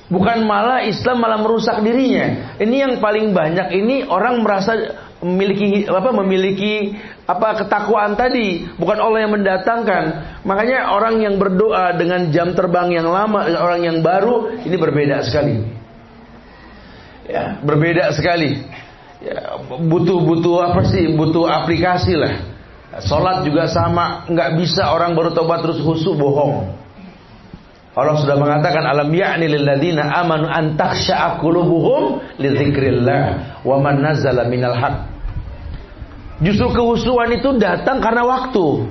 Bukan malah Islam malah merusak dirinya. Ini yang paling banyak ini orang merasa memiliki ketakwaan tadi, bukan Allah yang mendatangkan. Makanya orang yang berdoa dengan jam terbang yang lama, orang yang baru ini berbeda sekali. Ya, berbeda sekali. Ya, butuh aplikasi lah. Sholat juga sama, nggak bisa orang baru tobat terus khusyuk, bohong. Allah sudah mengatakan alam ya'ni lil ladzina amanu an takhsha'a qulubuhum li dzikrillah wa man nazzala minal haq. Justru kehusuan itu datang karena waktu.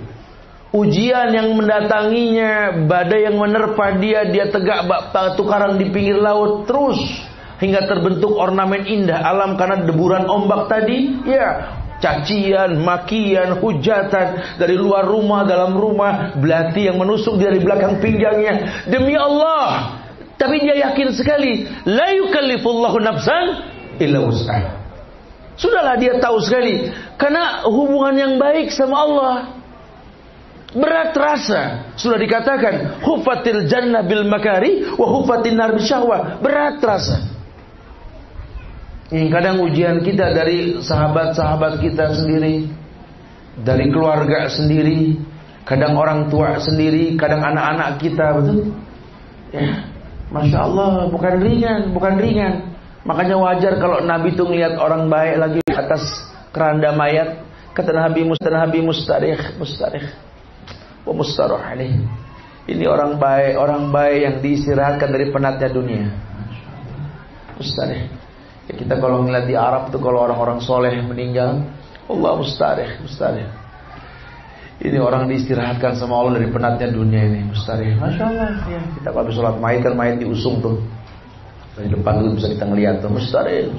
Ujian yang mendatanginya, badai yang menerpa dia tegak batu karang di pinggir laut terus hingga terbentuk ornamen indah alam karena deburan ombak tadi, ya. Cacian, makian, hujatan dari luar rumah, dalam rumah, belati yang menusuk dari belakang pinggangnya. Demi Allah. Tapi dia yakin sekali, la yukallifullahu nafsan illa wus'aha. Sudahlah dia tahu sekali, karena hubungan yang baik sama Allah berat rasa. Sudah dikatakan, hufatil jannah bil makari wa hufatin nar bisyahwah. Berat rasa. Kadang ujian kita dari sahabat-sahabat kita sendiri, dari keluarga sendiri, kadang orang tua sendiri, kadang anak-anak kita, betul? Ya, Masya Allah, bukan ringan. Makanya wajar kalau Nabi itu ngelihat orang baik lagi di atas keranda mayat, kata Nabi mustarikh, wa mustarah alaih. Ini orang baik yang diistirahatkan dari penatnya dunia. Mustarikh. Ya, kita kalau ngeliat di Arab tuh kalau orang-orang soleh meninggal, Allah mustarikh. Ini orang diistirahatkan sama Allah dari penatnya dunia ini, mustarikh. Masya Allah. Ya, kita kalau sholat mayat kan mayat diusung tuh dari depan tuh bisa kita ngeliat tuh, mustarikh.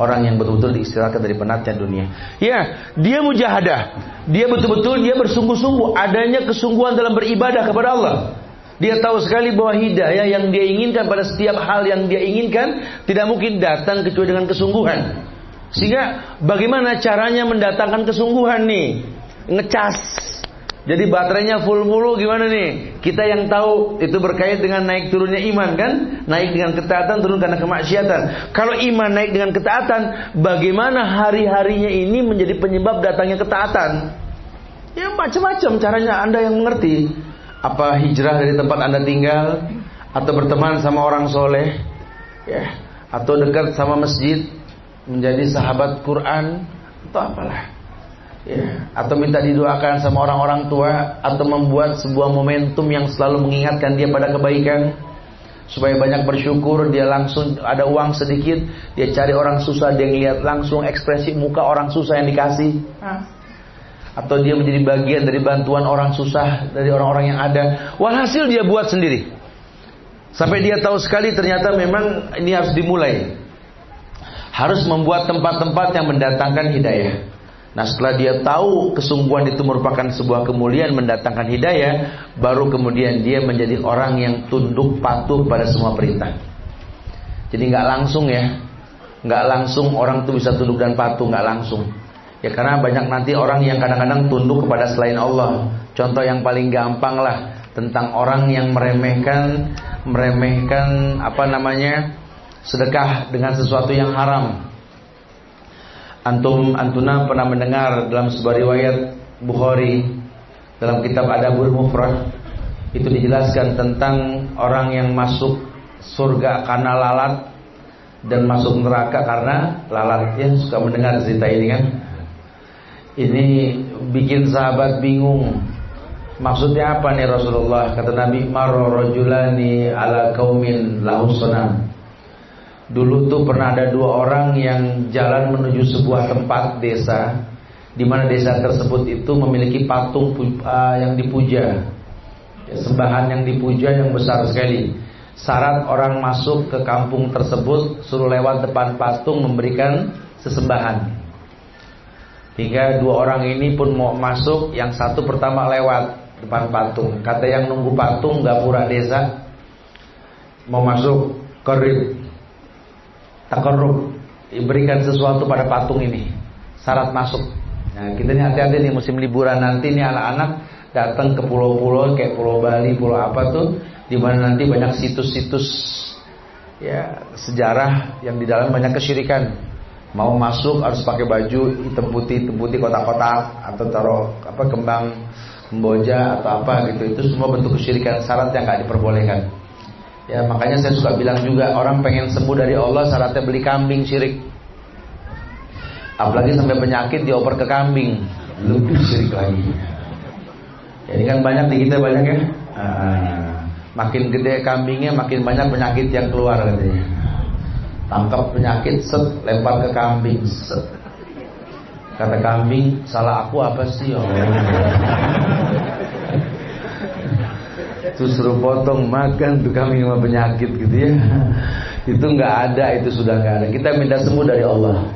Orang yang betul-betul diistirahatkan dari penatnya dunia. Ya, dia mujahadah. Dia betul-betul dia bersungguh-sungguh, adanya kesungguhan dalam beribadah kepada Allah. Dia tahu sekali bahwa hidayah yang dia inginkan pada setiap hal yang dia inginkan tidak mungkin datang kecuali dengan kesungguhan. Sehingga bagaimana caranya mendatangkan kesungguhan nih? Ngecas. Jadi baterainya full mulu gimana nih? Kita yang tahu itu berkait dengan naik turunnya iman kan? Naik dengan ketaatan, turun karena kemaksiatan. Kalau iman naik dengan ketaatan, bagaimana hari-harinya ini menjadi penyebab datangnya ketaatan? Ya macam-macam caranya, Anda yang mengerti. Apa hijrah dari tempat Anda tinggal, atau berteman sama orang soleh, ya, atau dekat sama masjid, menjadi sahabat Quran, atau apalah, ya, atau minta didoakan sama orang-orang tua, atau membuat sebuah momentum yang selalu mengingatkan dia pada kebaikan, supaya banyak bersyukur. Dia langsung ada uang sedikit, dia cari orang susah, dia ngeliat langsung ekspresi muka orang susah yang dikasih. Atau dia menjadi bagian dari bantuan orang susah, dari orang-orang yang ada. Walhasil dia buat sendiri. Sampai dia tahu sekali ternyata memang ini harus dimulai. Harus membuat tempat-tempat yang mendatangkan hidayah. Nah setelah dia tahu kesungguhan itu merupakan sebuah kemuliaan mendatangkan hidayah, baru kemudian dia menjadi orang yang tunduk patuh pada semua perintah. Jadi nggak langsung ya, nggak langsung orang itu bisa tunduk dan patuh, nggak langsung. Ya karena banyak nanti orang yang kadang-kadang tunduk kepada selain Allah. Contoh yang paling gampang lah tentang orang yang meremehkan sedekah dengan sesuatu yang haram. Antuna pernah mendengar dalam sebuah riwayat Bukhari dalam kitab Adabul Mufrad itu dijelaskan tentang orang yang masuk surga karena lalat dan masuk neraka karena lalat. Ya suka mendengar cerita ini kan. Ini bikin sahabat bingung. Maksudnya apa nih Rasulullah? Kata Nabi, marra rajulani ala qaumin lahu sanam. Dulu tuh pernah ada dua orang yang jalan menuju sebuah tempat desa, di mana desa tersebut itu memiliki patung yang dipuja, ya, sembahan yang dipuja yang besar sekali. Syarat orang masuk ke kampung tersebut suruh lewat depan patung memberikan sesembahan. Hingga dua orang ini pun mau masuk, yang satu pertama lewat depan patung. Kata yang nunggu patung, gapura desa, mau masuk korib takarrub, berikan sesuatu pada patung ini, syarat masuk. Nah kita ini hati-hati nih musim liburan nanti nih anak-anak datang ke pulau-pulau kayak Pulau Bali, pulau apa tuh, di mana nanti banyak situs-situs ya sejarah yang di dalam banyak kesyirikan. Mau masuk harus pakai baju hitam putih kotak-kotak atau taruh kembang kemboja atau apa gitu. Itu semua bentuk kesyirikan, syarat yang nggak diperbolehkan. Ya makanya saya suka bilang juga, orang pengen sembuh dari Allah syaratnya beli kambing syirik. Apalagi sampai penyakit dioper ke kambing, lebih syirik lagi. Ya, ini kan banyak di kita banyak ya. Makin gede kambingnya makin banyak penyakit yang keluar katanya. Tangkap penyakit, set, lempar ke kambing, set. Kata kambing, salah aku apa sih? Terus suruh potong makan tuh kambing sama penyakit gitu ya. Itu nggak ada, itu sudah nggak ada. Kita minta sembuh dari Allah.